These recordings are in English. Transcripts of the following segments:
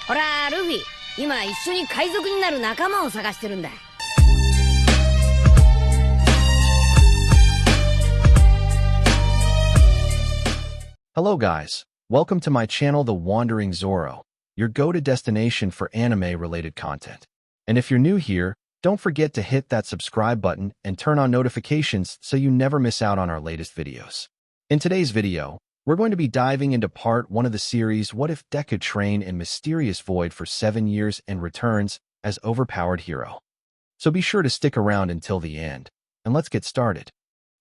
ほら、ルフィ、今一緒に海賊になる仲間を探してるんだ。Hello guys, welcome to my channel The Wandering Zoro, your go-to destination for anime-related content. And if you're new here, don't forget to hit that subscribe button and turn on notifications so you never miss out on our latest videos. In today's video, we're going to be diving into part 1 of the series What If Deku trained in mysterious void for 7 years and returns as overpowered hero. So be sure to stick around until the end, and let's get started.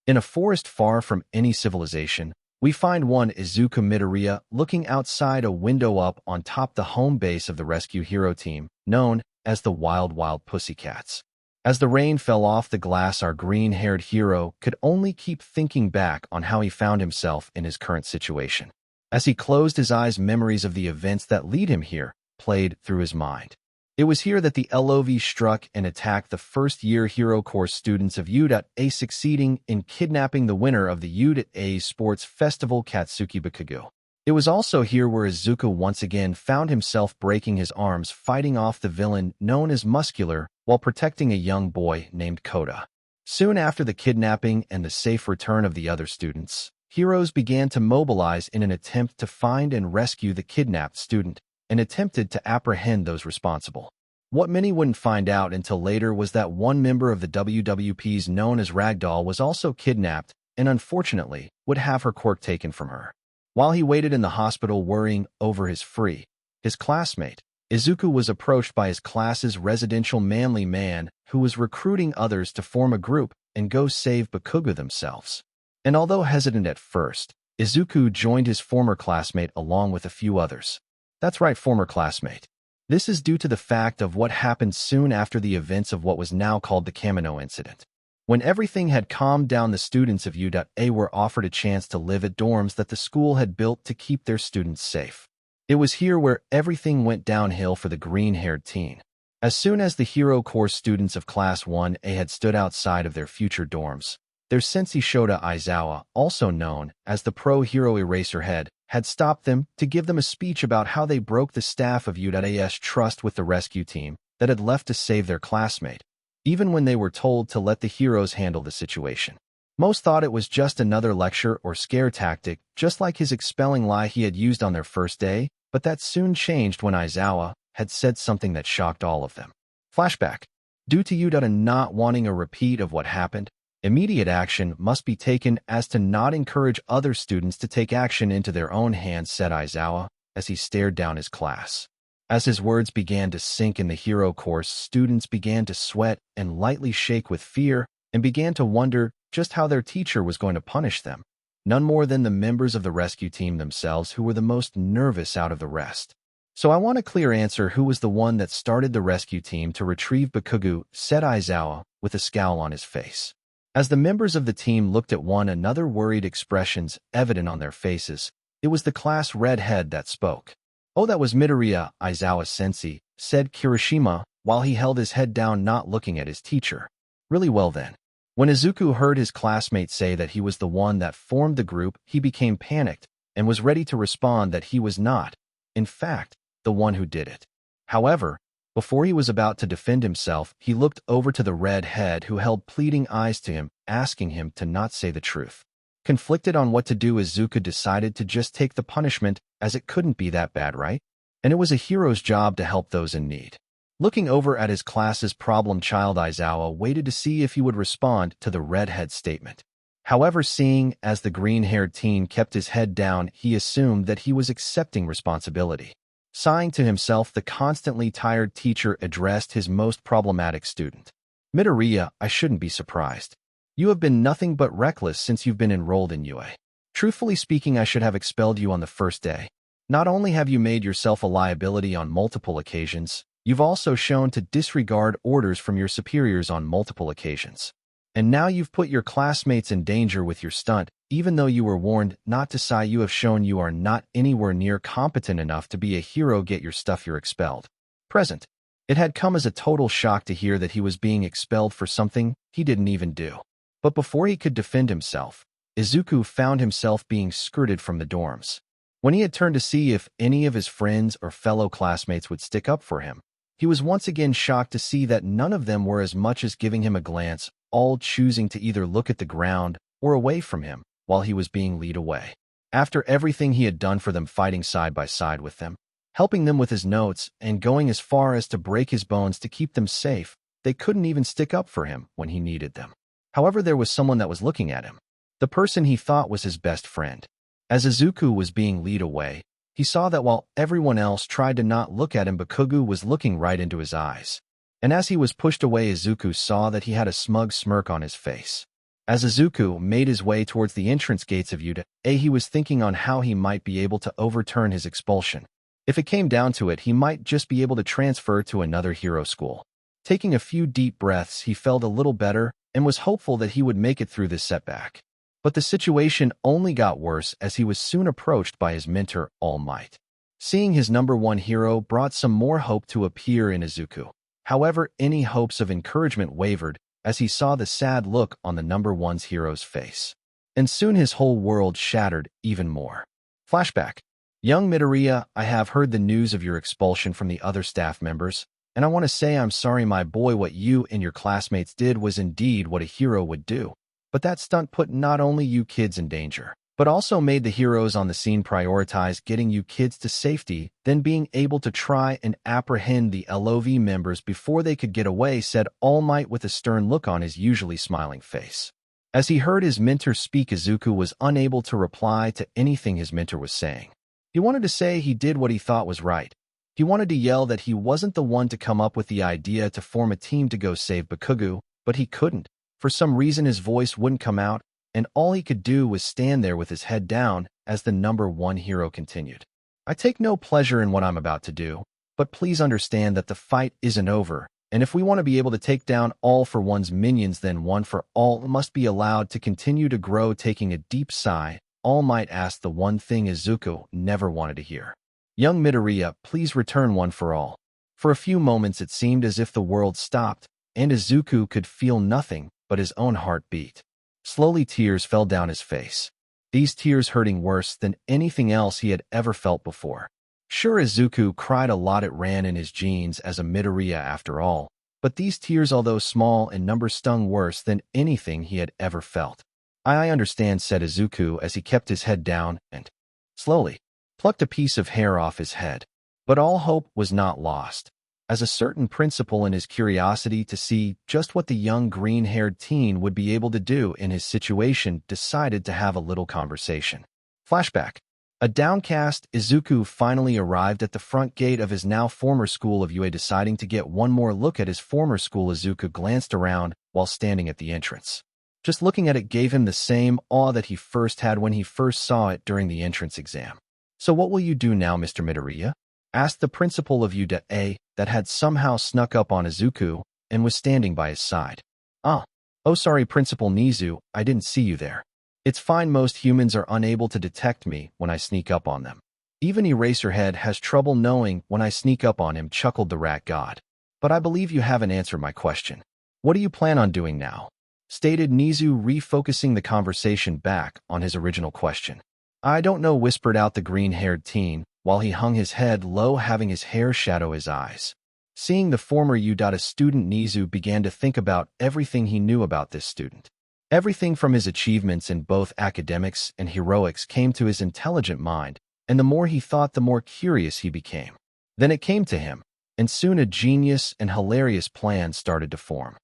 In a forest far from any civilization, we find one Izuku Midoriya looking outside a window up on top the home base of the rescue hero team, known as the Wild Pussycats. As the rain fell off the glass, our green-haired hero could only keep thinking back on how he found himself in his current situation. As he closed his eyes, memories of the events that lead him here played through his mind. It was here that the LOV struck and attacked the first-year Hero Corps students of U.A, succeeding in kidnapping the winner of the U.A Sports Festival, Katsuki Bakugo. It was also here where Izuku once again found himself breaking his arms fighting off the villain known as Muscular while protecting a young boy named Koda. Soon after the kidnapping and the safe return of the other students, heroes began to mobilize in an attempt to find and rescue the kidnapped student and attempted to apprehend those responsible. What many wouldn't find out until later was that one member of the WWPs known as Ragdoll was also kidnapped and unfortunately would have her quirk taken from her. While he waited in the hospital worrying over his classmate, Izuku was approached by his class's residential manly man who was recruiting others to form a group and go save Bakugo themselves. And although hesitant at first, Izuku joined his former classmate along with a few others. That's right, former classmate. This is due to the fact of what happened soon after the events of what was now called the Kamino incident. When everything had calmed down, the students of U.A were offered a chance to live at dorms that the school had built to keep their students safe. It was here where everything went downhill for the green-haired teen. As soon as the Hero Corps students of Class 1A had stood outside of their future dorms, their sensei Shota Aizawa, also known as the Pro-Hero Eraserhead, had stopped them to give them a speech about how they broke the staff of U.A.'s trust with the rescue team that had left to save their classmate, even when they were told to let the heroes handle the situation. Most thought it was just another lecture or scare tactic, just like his expelling lie he had used on their first day, but that soon changed when Aizawa had said something that shocked all of them. Flashback. Due to U.A not wanting a repeat of what happened, immediate action must be taken as to not encourage other students to take action into their own hands, said Aizawa as he stared down his class. As his words began to sink in the Hero course, students began to sweat and lightly shake with fear and began to wonder just how their teacher was going to punish them. None more than the members of the rescue team themselves, who were the most nervous out of the rest. So I want a clear answer. Who was the one that started the rescue team to retrieve Bakugo, said Aizawa with a scowl on his face. As the members of the team looked at one another, worried expressions evident on their faces, it was the class redhead that spoke. Oh, that was Midoriya, Aizawa-sensei, said Kirishima while he held his head down, not looking at his teacher. Really well then. When Izuku heard his classmate say that he was the one that formed the group, he became panicked and was ready to respond that he was not, in fact, the one who did it. However, before he was about to defend himself, he looked over to the redhead who held pleading eyes to him, asking him to not say the truth. Conflicted on what to do, Izuku decided to just take the punishment, as it couldn't be that bad, right? And it was a hero's job to help those in need. Looking over at his class's problem child, Aizawa waited to see if he would respond to the redhead's statement. However, seeing as the green-haired teen kept his head down, he assumed that he was accepting responsibility. Sighing to himself, the constantly tired teacher addressed his most problematic student. Midoriya, I shouldn't be surprised. You have been nothing but reckless since you've been enrolled in UA. Truthfully speaking, I should have expelled you on the first day. Not only have you made yourself a liability on multiple occasions, you've also shown to disregard orders from your superiors on multiple occasions. And now you've put your classmates in danger with your stunt, even though you were warned not to sigh. You have shown you are not anywhere near competent enough to be a hero. Get your stuff, you're expelled. Present. It had come as a total shock to hear that he was being expelled for something he didn't even do. But before he could defend himself, Izuku found himself being skirted from the dorms. When he had turned to see if any of his friends or fellow classmates would stick up for him, he was once again shocked to see that none of them were as much as giving him a glance, all choosing to either look at the ground or away from him while he was being led away. After everything he had done for them, fighting side by side with them, helping them with his notes, and going as far as to break his bones to keep them safe, they couldn't even stick up for him when he needed them. However, there was someone that was looking at him, the person he thought was his best friend. As Izuku was being led away, he saw that while everyone else tried to not look at him, Bakugo was looking right into his eyes. And as he was pushed away, Izuku saw that he had a smug smirk on his face. As Izuku made his way towards the entrance gates of Yuta, he was thinking on how he might be able to overturn his expulsion. If it came down to it, he might just be able to transfer to another hero school. Taking a few deep breaths, he felt a little better and was hopeful that he would make it through this setback. But the situation only got worse as he was soon approached by his mentor, All Might. Seeing his #1 hero brought some more hope to appear in Izuku. However, any hopes of encouragement wavered as he saw the sad look on the #1's hero's face. And soon his whole world shattered even more. Flashback. Young Midoriya, I have heard the news of your expulsion from the other staff members, and I want to say I'm sorry, my boy. What you and your classmates did was indeed what a hero would do. But that stunt put not only you kids in danger, but also made the heroes on the scene prioritize getting you kids to safety, then being able to try and apprehend the LOV members before they could get away, said All Might with a stern look on his usually smiling face. As he heard his mentor speak, Izuku was unable to reply to anything his mentor was saying. He wanted to say he did what he thought was right. He wanted to yell that he wasn't the one to come up with the idea to form a team to go save Bakugo, but he couldn't. For some reason, his voice wouldn't come out, and all he could do was stand there with his head down as the #1 hero continued. I take no pleasure in what I'm about to do, but please understand that the fight isn't over, and if we want to be able to take down All for One's minions, then One for All must be allowed to continue to grow. Taking a deep sigh, All Might asked the one thing Izuku never wanted to hear. Young Midoriya, please return One for All. For a few moments it seemed as if the world stopped, and Izuku could feel nothing but his own heart beat. Slowly tears fell down his face. These tears hurting worse than anything else he had ever felt before. Sure, Izuku cried a lot, it ran in his genes as a Midoriya after all, but these tears, although small in number, stung worse than anything he had ever felt. I understand, said Izuku as he kept his head down and, slowly, plucked a piece of hair off his head. But all hope was not lost, as a certain principal, in his curiosity to see just what the young green-haired teen would be able to do in his situation, decided to have a little conversation. Flashback. A downcast Izuku finally arrived at the front gate of his now former school of UA. Deciding to get one more look at his former school, Izuku glanced around while standing at the entrance. Just looking at it gave him the same awe that he first had when he first saw it during the entrance exam. So what will you do now, Mr. Midoriya? Asked the principal of UA that had somehow snuck up on Izuku and was standing by his side. Oh, sorry, Principal Nizu, I didn't see you there. It's fine, most humans are unable to detect me when I sneak up on them. Even Eraserhead has trouble knowing when I sneak up on him, chuckled the rat god. But I believe you haven't answered my question. What do you plan on doing now? Stated Nizu, refocusing the conversation back on his original question. I don't know, whispered out the green-haired teen, while he hung his head low, having his hair shadow his eyes. Seeing the former UA student, Nizu began to think about everything he knew about this student. Everything from his achievements in both academics and heroics came to his intelligent mind, and the more he thought, the more curious he became. Then it came to him, and soon a genius and hilarious plan started to form.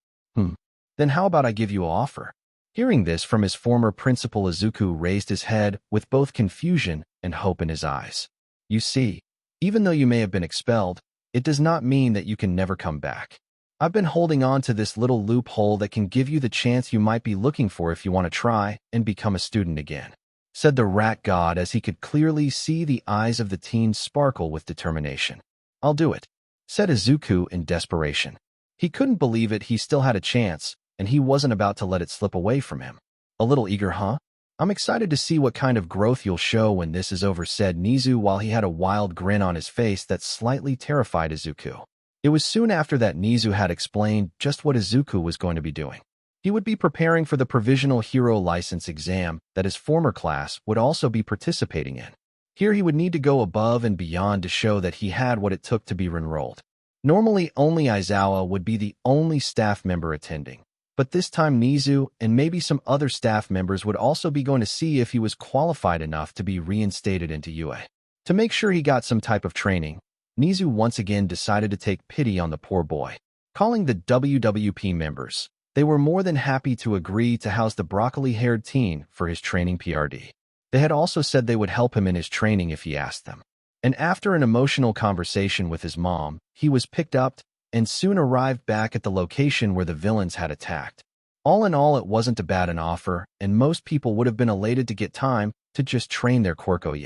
Then how about I give you an offer? Hearing this from his former principal, Izuku raised his head with both confusion and hope in his eyes. You see, even though you may have been expelled, it does not mean that you can never come back. I've been holding on to this little loophole that can give you the chance you might be looking for if you want to try and become a student again, said the rat god as he could clearly see the eyes of the teen sparkle with determination. I'll do it, said Izuku in desperation. He couldn't believe it. He still had a chance, and he wasn't about to let it slip away from him. A little eager, huh? I'm excited to see what kind of growth you'll show when this is over, said Nizu while he had a wild grin on his face that slightly terrified Izuku. It was soon after that Nizu had explained just what Izuku was going to be doing. He would be preparing for the provisional hero license exam that his former class would also be participating in. Here he would need to go above and beyond to show that he had what it took to be enrolled. Normally, only Aizawa would be the only staff member attending, but this time Nizu and maybe some other staff members would also be going to see if he was qualified enough to be reinstated into UA. To make sure he got some type of training, Nizu once again decided to take pity on the poor boy. Calling the WWP members, they were more than happy to agree to house the broccoli-haired teen for his training PRD. They had also said they would help him in his training if he asked them. And after an emotional conversation with his mom, he was picked up and soon arrived back at the location where the villains had attacked. All in all, it wasn't a bad an offer, and most people would have been elated to get time to just train their Quirko.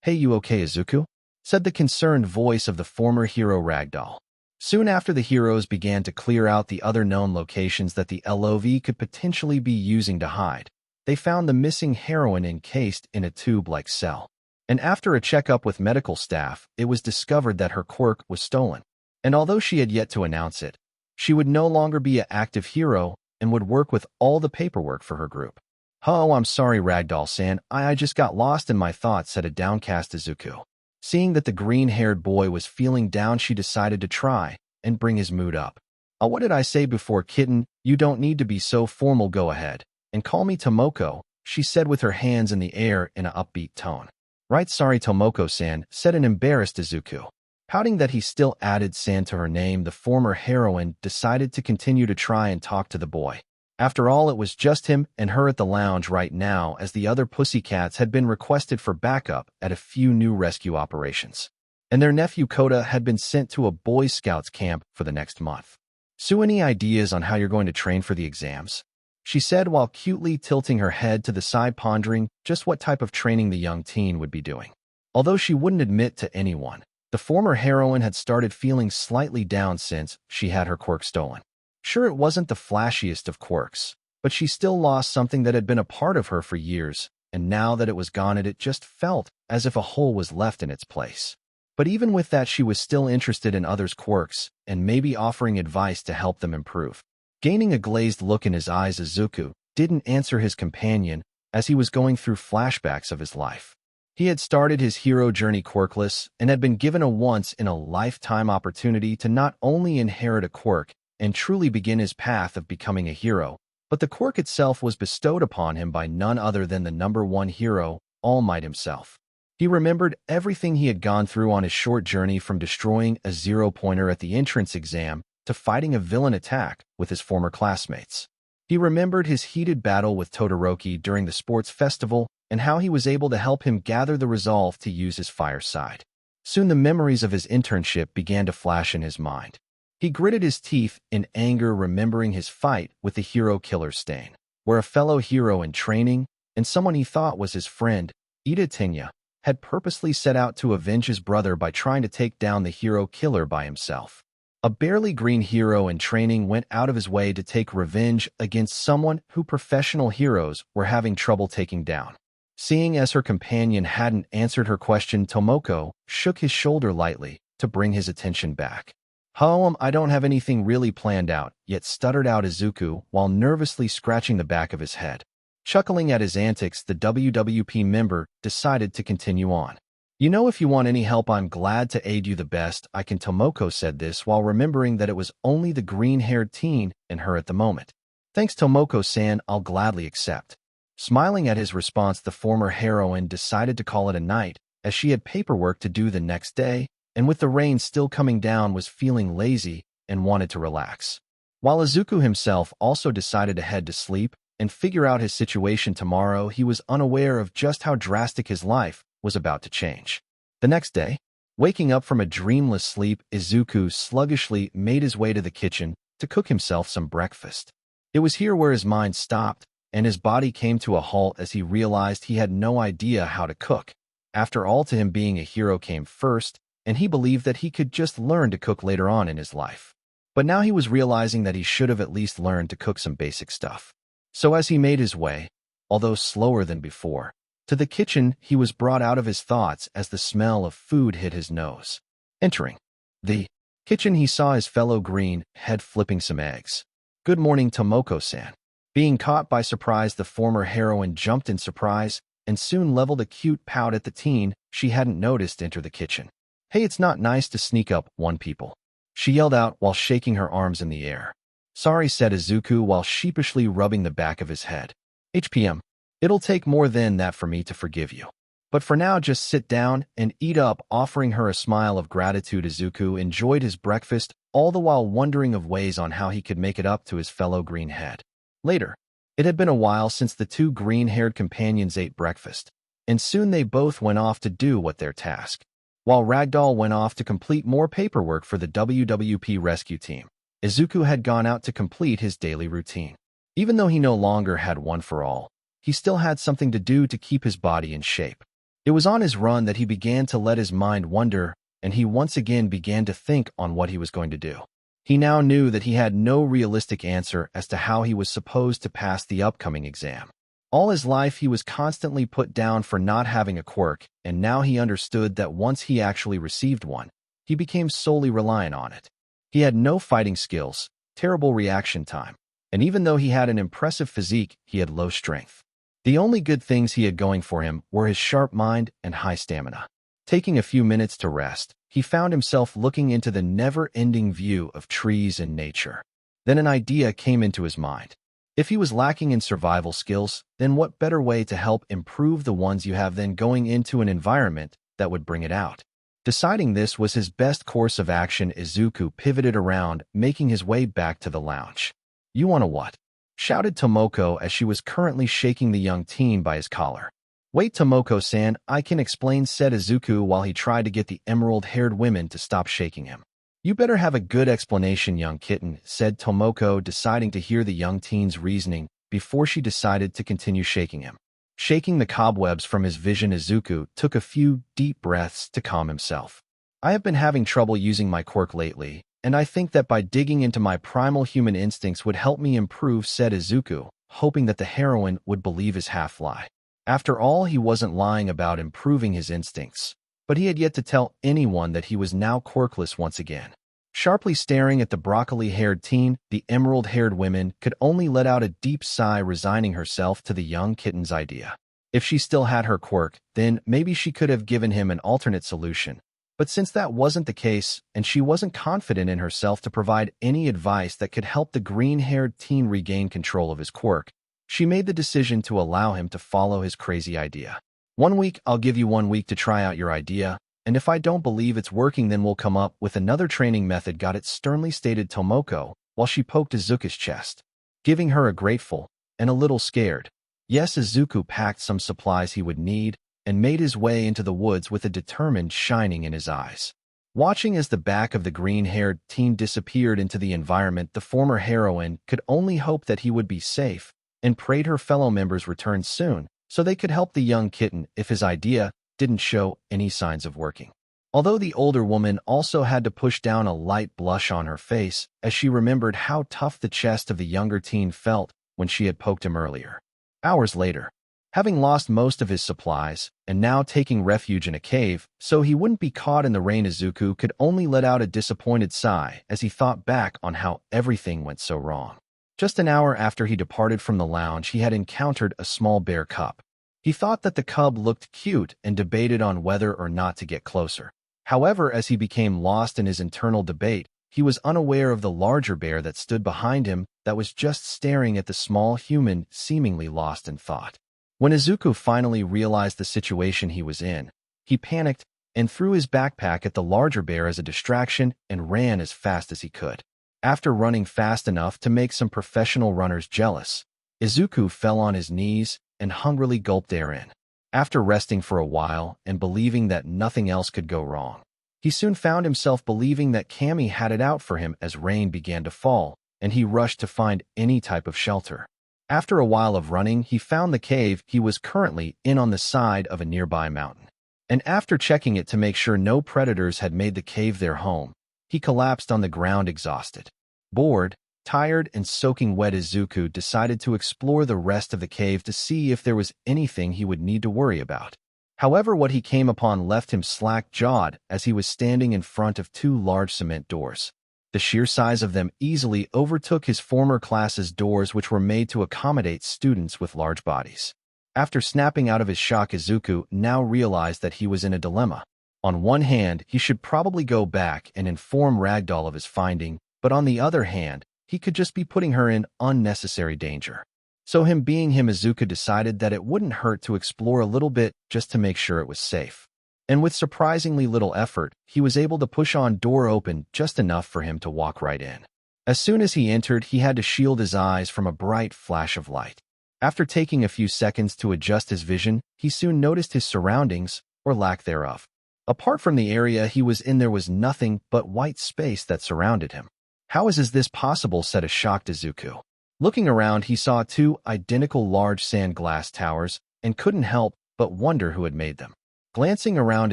Hey, you okay, Izuku? Said the concerned voice of the former hero Ragdoll. Soon after, the heroes began to clear out the other known locations that the LOV could potentially be using to hide. They found the missing heroine encased in a tube-like cell. And after a checkup with medical staff, it was discovered that her quirk was stolen. And although she had yet to announce it, she would no longer be an active hero and would work with all the paperwork for her group. Oh, I'm sorry, Ragdoll-san, I just got lost in my thoughts, said a downcast Izuku. Seeing that the green-haired boy was feeling down, she decided to try and bring his mood up. What did I say before, kitten? You don't need to be so formal, go ahead and call me Tomoko, she said with her hands in the air in an upbeat tone. Right, sorry, Tomoko-san, said an embarrassed Izuku. Pouting that he still added san to her name, the former heroine decided to continue to try and talk to the boy. After all, it was just him and her at the lounge right now, as the other pussycats had been requested for backup at a few new rescue operations. And their nephew Kota had been sent to a Boy Scouts camp for the next month. So any ideas on how you're going to train for the exams? She said while cutely tilting her head to the side, pondering just what type of training the young teen would be doing. Although she wouldn't admit to anyone, the former heroine had started feeling slightly down since she had her quirk stolen. Sure, it wasn't the flashiest of quirks, but she still lost something that had been a part of her for years, and now that it was gone, it just felt as if a hole was left in its place. But even with that, she was still interested in others' quirks and maybe offering advice to help them improve. Gaining a glazed look in his eyes, Izuku didn't answer his companion as he was going through flashbacks of his life. He had started his hero journey quirkless and had been given a once-in-a-lifetime opportunity to not only inherit a quirk and truly begin his path of becoming a hero, but the quirk itself was bestowed upon him by none other than the #1 hero, All Might himself. He remembered everything he had gone through on his short journey, from destroying a zero-pointer at the entrance exam to fighting a villain attack with his former classmates. He remembered his heated battle with Todoroki during the sports festival and how he was able to help him gather the resolve to use his fire side. Soon the memories of his internship began to flash in his mind. He gritted his teeth in anger, remembering his fight with the hero killer Stain, where a fellow hero in training and someone he thought was his friend, Ida Tenya, had purposely set out to avenge his brother by trying to take down the hero killer by himself. A barely green hero in training went out of his way to take revenge against someone who professional heroes were having trouble taking down. Seeing as her companion hadn't answered her question, Tomoko shook his shoulder lightly to bring his attention back. I don't have anything really planned out yet, stuttered out Izuku while nervously scratching the back of his head. Chuckling at his antics, the WWP member decided to continue on. If you want any help, I'm glad to aid you the best I can. Tomoko said this while remembering that it was only the green-haired teen and her at the moment. Thanks, Tomoko-san, I'll gladly accept. Smiling at his response, the former heroine decided to call it a night, as she had paperwork to do the next day, and with the rain still coming down, was feeling lazy and wanted to relax. While Izuku himself also decided to head to sleep and figure out his situation tomorrow, he was unaware of just how drastic his life was about to change. The next day, waking up from a dreamless sleep, Izuku sluggishly made his way to the kitchen to cook himself some breakfast. It was here where his mind stopped and his body came to a halt as he realized he had no idea how to cook. After all, to him, being a hero came first, and he believed that he could just learn to cook later on in his life. But now he was realizing that he should have at least learned to cook some basic stuff. So as he made his way, although slower than before, to the kitchen, he was brought out of his thoughts as the smell of food hit his nose. Entering the kitchen, he saw his fellow green head flipping some eggs. Good morning, Tomoko-san. Being caught by surprise, the former heroine jumped in surprise and soon leveled a cute pout at the teen she hadn't noticed enter the kitchen. "Hey, it's not nice to sneak up on people," she yelled out while shaking her arms in the air. "Sorry," said Izuku while sheepishly rubbing the back of his head. "HPM. It'll take more than that for me to forgive you. But for now, just sit down and eat up," offering her a smile of gratitude. Izuku enjoyed his breakfast, all the while wondering of ways on how he could make it up to his fellow greenhead. Later, it had been a while since the two green-haired companions ate breakfast, and soon they both went off to do what their task. While Ragdoll went off to complete more paperwork for the WWP rescue team, Izuku had gone out to complete his daily routine. Even though he no longer had one for all, he still had something to do to keep his body in shape. It was on his run that he began to let his mind wander, and he once again began to think on what he was going to do. He now knew that he had no realistic answer as to how he was supposed to pass the upcoming exam. All his life he was constantly put down for not having a quirk, and now he understood that once he actually received one, he became solely reliant on it. He had no fighting skills, terrible reaction time, and even though he had an impressive physique, he had low strength. The only good things he had going for him were his sharp mind and high stamina. Taking a few minutes to rest, he found himself looking into the never-ending view of trees and nature. Then an idea came into his mind. If he was lacking in survival skills, then what better way to help improve the ones you have than going into an environment that would bring it out? Deciding this was his best course of action, Izuku pivoted around, making his way back to the lounge. "You wanna what?" shouted Tomoko as she was currently shaking the young teen by his collar. "Wait, Tomoko-san, I can explain," said Izuku while he tried to get the emerald-haired women to stop shaking him. "You better have a good explanation, young kitten," said Tomoko, deciding to hear the young teen's reasoning before she decided to continue shaking him. Shaking the cobwebs from his vision, Izuku took a few deep breaths to calm himself. "I have been having trouble using my quirk lately, and I think that by digging into my primal human instincts would help me improve," said Izuku, hoping that the heroine would believe his half-lie. After all, he wasn't lying about improving his instincts, but he had yet to tell anyone that he was now quirkless once again. Sharply staring at the broccoli-haired teen, the emerald-haired woman could only let out a deep sigh, resigning herself to the young kitten's idea. If she still had her quirk, then maybe she could have given him an alternate solution. But since that wasn't the case, and she wasn't confident in herself to provide any advice that could help the green-haired teen regain control of his quirk, she made the decision to allow him to follow his crazy idea. "1 week, I'll give you 1 week to try out your idea, and if I don't believe it's working, then we'll come up with another training method," got it, sternly stated Tomoko, while she poked Izuku's chest, giving her a grateful and a little scared yes. Izuku packed some supplies he would need and made his way into the woods with a determined shining in his eyes. Watching as the back of the green-haired teen disappeared into the environment, the former heroine could only hope that he would be safe and prayed her fellow members returned soon so they could help the young kitten if his idea didn't show any signs of working. Although the older woman also had to push down a light blush on her face as she remembered how tough the chest of the younger teen felt when she had poked him earlier. Hours later, having lost most of his supplies and now taking refuge in a cave so he wouldn't be caught in the rain, Izuku could only let out a disappointed sigh as he thought back on how everything went so wrong. Just an hour after he departed from the lounge, he had encountered a small bear cub. He thought that the cub looked cute and debated on whether or not to get closer. However, as he became lost in his internal debate, he was unaware of the larger bear that stood behind him that was just staring at the small human, seemingly lost in thought. When Izuku finally realized the situation he was in, he panicked and threw his backpack at the larger bear as a distraction and ran as fast as he could. After running fast enough to make some professional runners jealous, Izuku fell on his knees and hungrily gulped air in. After resting for a while and believing that nothing else could go wrong, he soon found himself believing that Kami had it out for him as rain began to fall, and he rushed to find any type of shelter. After a while of running, he found the cave he was currently in on the side of a nearby mountain. And after checking it to make sure no predators had made the cave their home, he collapsed on the ground exhausted. Bored, tired, and soaking wet, Izuku decided to explore the rest of the cave to see if there was anything he would need to worry about. However, what he came upon left him slack-jawed as he was standing in front of 2 large cement doors. The sheer size of them easily overtook his former class's doors, which were made to accommodate students with large bodies. After snapping out of his shock, Izuku now realized that he was in a dilemma. On one hand, he should probably go back and inform Ragdoll of his finding, but on the other hand, he could just be putting her in unnecessary danger. So him being him, Izuku decided that it wouldn't hurt to explore a little bit just to make sure it was safe. And with surprisingly little effort, he was able to push on door open just enough for him to walk right in. As soon as he entered, he had to shield his eyes from a bright flash of light. After taking a few seconds to adjust his vision, he soon noticed his surroundings, or lack thereof. Apart from the area he was in, there was nothing but white space that surrounded him. How is this possible? Said a shocked Izuku. Looking around, he saw two identical large sand glass towers and couldn't help but wonder who had made them. Glancing around,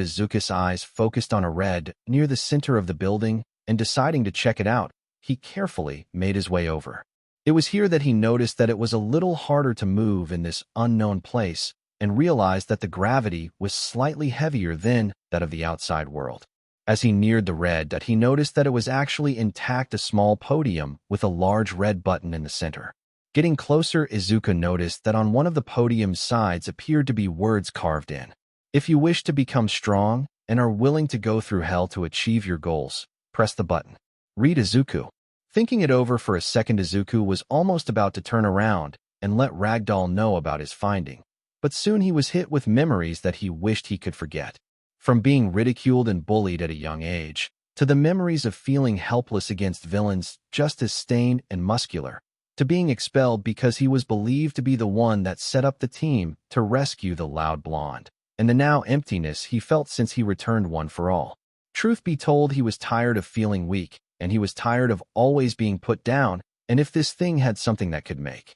Izuku's eyes focused on a red near the center of the building, and deciding to check it out, he carefully made his way over. It was here that he noticed that it was a little harder to move in this unknown place, and realized that the gravity was slightly heavier than that of the outside world. As he neared the red dot, he noticed that it was actually intact, a small podium with a large red button in the center. Getting closer, Izuku noticed that on one of the podium's sides appeared to be words carved in. If you wish to become strong and are willing to go through hell to achieve your goals, press the button. Read Izuku. Thinking it over for a second, Izuku was almost about to turn around and let Ragdoll know about his finding. But soon he was hit with memories that he wished he could forget. From being ridiculed and bullied at a young age, to the memories of feeling helpless against villains just as stained and muscular, to being expelled because he was believed to be the one that set up the team to rescue the loud blonde, and the now emptiness he felt since he returned One for All. Truth be told, he was tired of feeling weak, and he was tired of always being put down, and if this thing had something that could make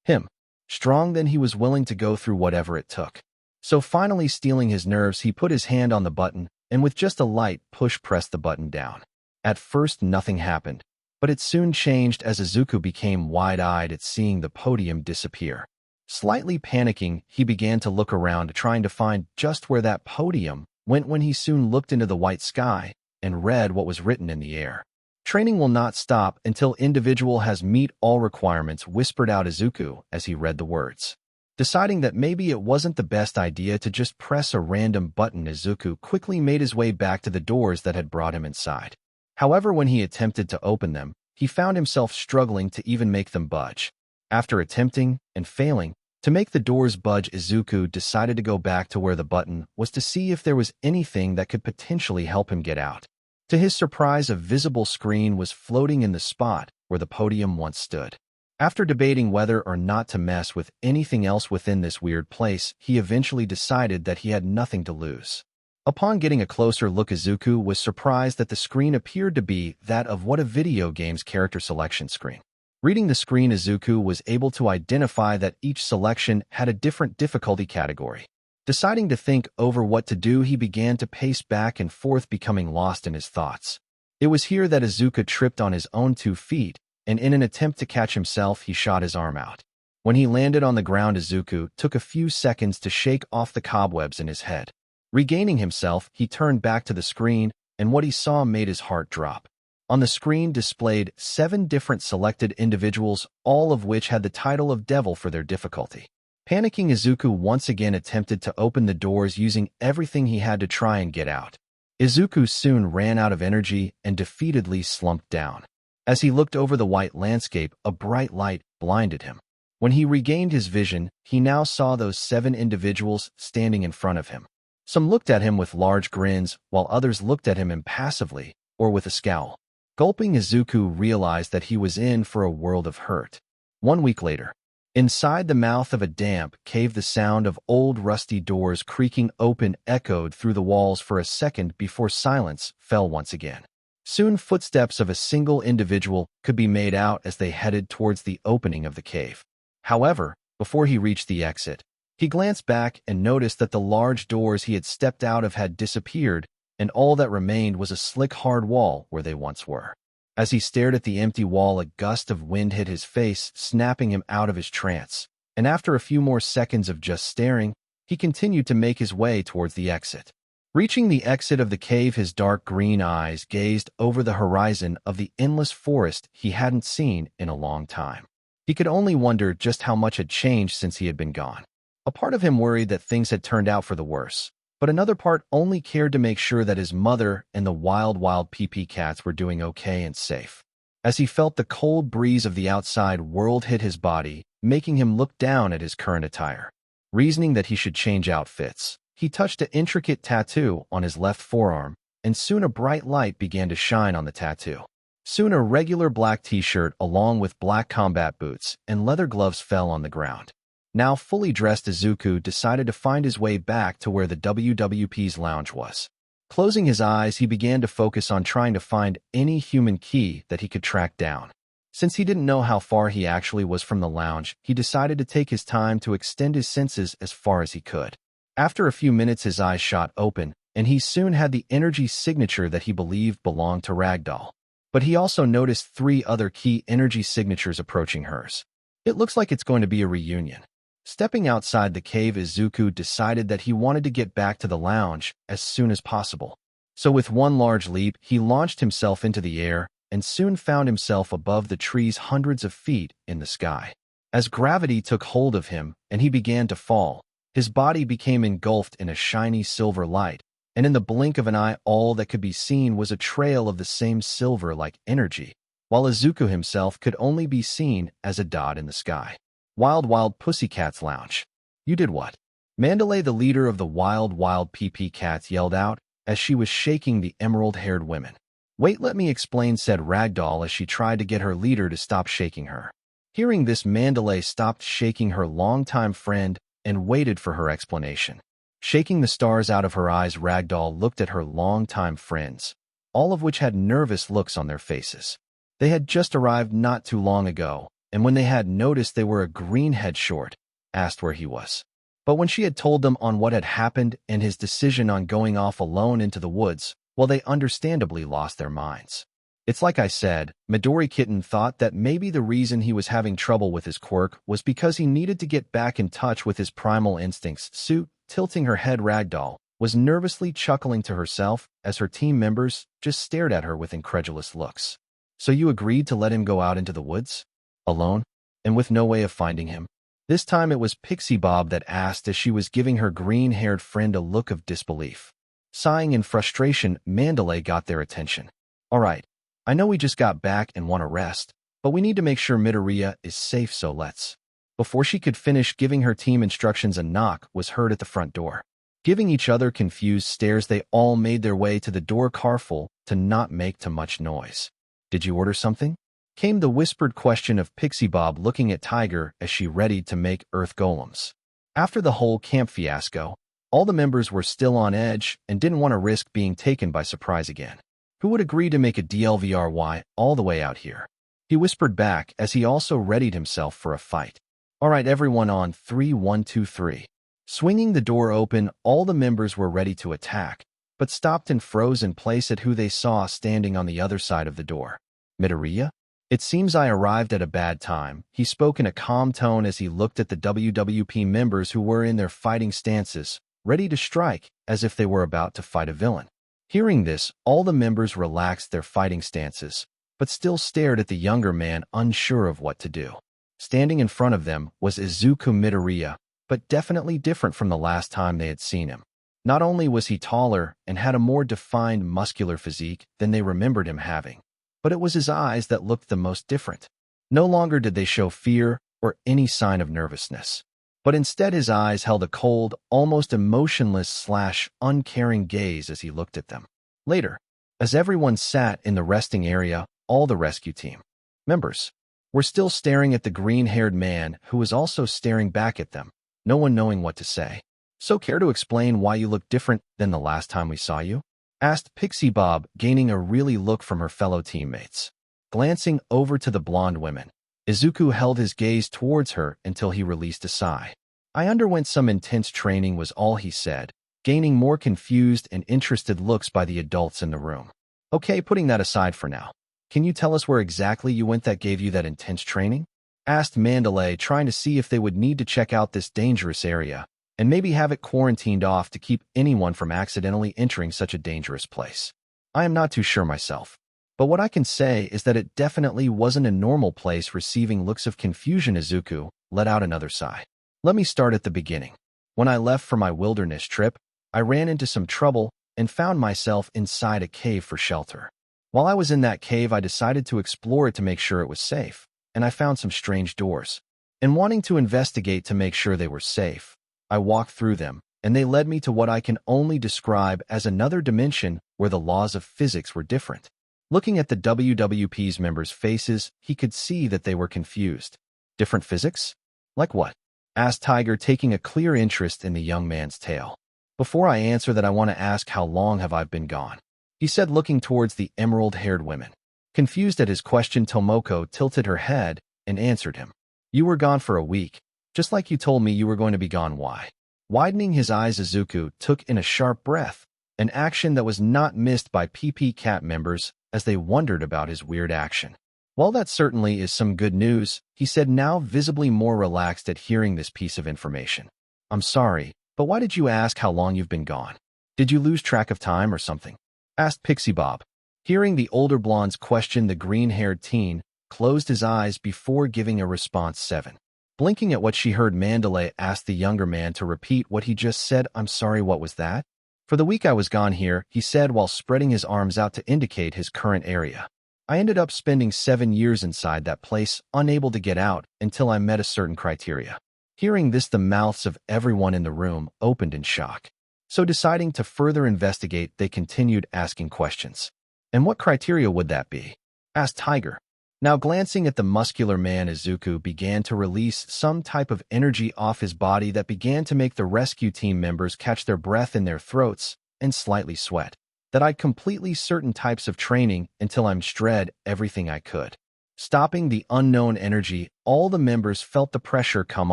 him strong, then he was willing to go through whatever it took. So finally, steeling his nerves, he put his hand on the button, and with just a light push pressed the button down. At first nothing happened, but it soon changed as Izuku became wide-eyed at seeing the podium disappear. Slightly panicking, he began to look around, trying to find just where that podium went, when he soon looked into the white sky and read what was written in the air. Training will not stop until individual has meet all requirements, whispered out Izuku as he read the words. Deciding that maybe it wasn't the best idea to just press a random button, Izuku quickly made his way back to the doors that had brought him inside. However, when he attempted to open them, he found himself struggling to even make them budge. After attempting and failing to make the doors budge, Izuku decided to go back to where the button was to see if there was anything that could potentially help him get out. To his surprise, a visible screen was floating in the spot where the podium once stood. After debating whether or not to mess with anything else within this weird place, he eventually decided that he had nothing to lose. Upon getting a closer look, Izuku was surprised that the screen appeared to be that of what a video game's character selection screen. Reading the screen, Izuku was able to identify that each selection had a different difficulty category. Deciding to think over what to do, he began to pace back and forth, becoming lost in his thoughts. It was here that Izuku tripped on his own 2 feet, and in an attempt to catch himself, he shot his arm out. When he landed on the ground, Izuku took a few seconds to shake off the cobwebs in his head. Regaining himself, he turned back to the screen, and what he saw made his heart drop. On the screen displayed 7 different selected individuals, all of which had the title of Devil for their difficulty. Panicking, Izuku once again attempted to open the doors, using everything he had to try and get out. Izuku soon ran out of energy and defeatedly slumped down. As he looked over the white landscape, a bright light blinded him. When he regained his vision, he now saw those 7 individuals standing in front of him. Some looked at him with large grins, while others looked at him impassively, or with a scowl. Gulping, Izuku realized that he was in for a world of hurt. 1 week later, inside the mouth of a damp cave, the sound of old rusty doors creaking open echoed through the walls for a second before silence fell once again. Soon footsteps of a single individual could be made out as they headed towards the opening of the cave. However, before he reached the exit, he glanced back and noticed that the large doors he had stepped out of had disappeared, and all that remained was a slick hard wall where they once were. As he stared at the empty wall, a gust of wind hit his face, snapping him out of his trance, and after a few more seconds of just staring, he continued to make his way towards the exit. Reaching the exit of the cave, his dark green eyes gazed over the horizon of the endless forest he hadn't seen in a long time. He could only wonder just how much had changed since he had been gone. A part of him worried that things had turned out for the worse, but another part only cared to make sure that his mother and the wild PP cats were doing okay and safe. As he felt the cold breeze of the outside world hit his body, making him look down at his current attire. Reasoning that he should change outfits, he touched an intricate tattoo on his left forearm, and soon a bright light began to shine on the tattoo. Soon a regular black t-shirt along with black combat boots and leather gloves fell on the ground. Now fully dressed, Izuku decided to find his way back to where the WWP's lounge was. Closing his eyes, he began to focus on trying to find any human key that he could track down. Since he didn't know how far he actually was from the lounge, he decided to take his time to extend his senses as far as he could. After a few minutes, his eyes shot open, and he soon had the energy signature that he believed belonged to Ragdoll. But he also noticed 3 other key energy signatures approaching hers. It looks like it's going to be a reunion. Stepping outside the cave, Izuku decided that he wanted to get back to the lounge as soon as possible. So with one large leap, he launched himself into the air and soon found himself above the trees hundreds of feet in the sky. As gravity took hold of him and he began to fall, his body became engulfed in a shiny silver light, and in the blink of an eye all that could be seen was a trail of the same silver-like energy, while Izuku himself could only be seen as a dot in the sky. Wild Pussycats Lounge. You did what? Mandalay, the leader of the Wild PP Cats, yelled out as she was shaking the emerald-haired women. Wait, let me explain, said Ragdoll as she tried to get her leader to stop shaking her. Hearing this, Mandalay stopped shaking her longtime friend and waited for her explanation. Shaking the stars out of her eyes, Ragdoll looked at her longtime friends, all of which had nervous looks on their faces. They had just arrived not too long ago, and when they had noticed they were a greenhead short, asked where he was. But when she had told them on what had happened and his decision on going off alone into the woods, well, they understandably lost their minds. It's like I said, Midori Kitten thought that maybe the reason he was having trouble with his quirk was because he needed to get back in touch with his primal instincts. Sue, tilting her head, Ragdoll was nervously chuckling to herself as her team members just stared at her with incredulous looks. So you agreed to let him go out into the woods? Alone? And with no way of finding him? This time it was Pixie Bob that asked as she was giving her green-haired friend a look of disbelief. Sighing in frustration, Mandalay got their attention. All right, I know we just got back and want to rest, but we need to make sure Midoriya is safe, so let's. Before she could finish giving her team instructions, a knock was heard at the front door. Giving each other confused stares, they all made their way to the door, careful to not make too much noise. Did you order something? Came the whispered question of Pixie Bob, looking at Tiger as she readied to make earth golems. After the whole camp fiasco, all the members were still on edge and didn't want to risk being taken by surprise again. Who would agree to make a DLVRY all the way out here? He whispered back as he also readied himself for a fight. All right, everyone, on 3, 1, 2, 3. Swinging the door open, all the members were ready to attack, but stopped and froze in place at who they saw standing on the other side of the door. Midoriya? It seems I arrived at a bad time, he spoke in a calm tone as he looked at the WWP members who were in their fighting stances, ready to strike as if they were about to fight a villain. Hearing this, all the members relaxed their fighting stances, but still stared at the younger man, unsure of what to do. Standing in front of them was Izuku Midoriya, but definitely different from the last time they had seen him. Not only was he taller and had a more defined muscular physique than they remembered him having, but it was his eyes that looked the most different. No longer did they show fear or any sign of nervousness, but instead his eyes held a cold, almost emotionless/uncaring gaze as he looked at them. Later, as everyone sat in the resting area, all the rescue team members were still staring at the green-haired man who was also staring back at them, no one knowing what to say. So care to explain why you look different than the last time we saw you? Asked Pixie Bob, gaining a really look from her fellow teammates. Glancing over to the blonde women, Izuku held his gaze towards her until he released a sigh. I underwent some intense training, was all he said, gaining more confused and interested looks by the adults in the room. Okay, putting that aside for now. Can you tell us where exactly you went that gave you that intense training? Asked Mandalay, trying to see if they would need to check out this dangerous area and maybe have it quarantined off to keep anyone from accidentally entering such a dangerous place. I am not too sure myself, but what I can say is that it definitely wasn't a normal place. Receiving looks of confusion, Izuku let out another sigh. Let me start at the beginning. When I left for my wilderness trip, I ran into some trouble and found myself inside a cave for shelter. While I was in that cave, I decided to explore it to make sure it was safe, and I found some strange doors. And wanting to investigate to make sure they were safe, I walked through them, and they led me to what I can only describe as another dimension where the laws of physics were different. Looking at the WWP's members' faces, he could see that they were confused. Different physics? Like what? Asked Tiger, taking a clear interest in the young man's tale. Before I answer that, I want to ask, how long have I been gone? He said, looking towards the emerald-haired women. Confused at his question, Tomoko tilted her head and answered him. You were gone for a week, just like you told me you were going to be gone. Why? Widening his eyes, Izuku took in a sharp breath, an action that was not missed by PP Cat members as they wondered about his weird action. While that certainly is some good news, he said, now visibly more relaxed at hearing this piece of information. I'm sorry, but why did you ask how long you've been gone? Did you lose track of time or something? Asked Pixie Bob. Hearing the older blonde's question, the green-haired teen closed his eyes before giving a response. 7. Blinking at what she heard, Mandalay asked the younger man to repeat what he just said. I'm sorry, what was that? For the week I was gone here, he said while spreading his arms out to indicate his current area. I ended up spending 7 years inside that place, unable to get out until I met a certain criteria. Hearing this, the mouths of everyone in the room opened in shock. So deciding to further investigate, they continued asking questions. And what criteria would that be? Asked Tiger. Now glancing at the muscular man, Izuku began to release some type of energy off his body that began to make the rescue team members catch their breath in their throats and slightly sweat. That I'd completely certain types of training until I'm shred everything I could. Stopping the unknown energy, all the members felt the pressure come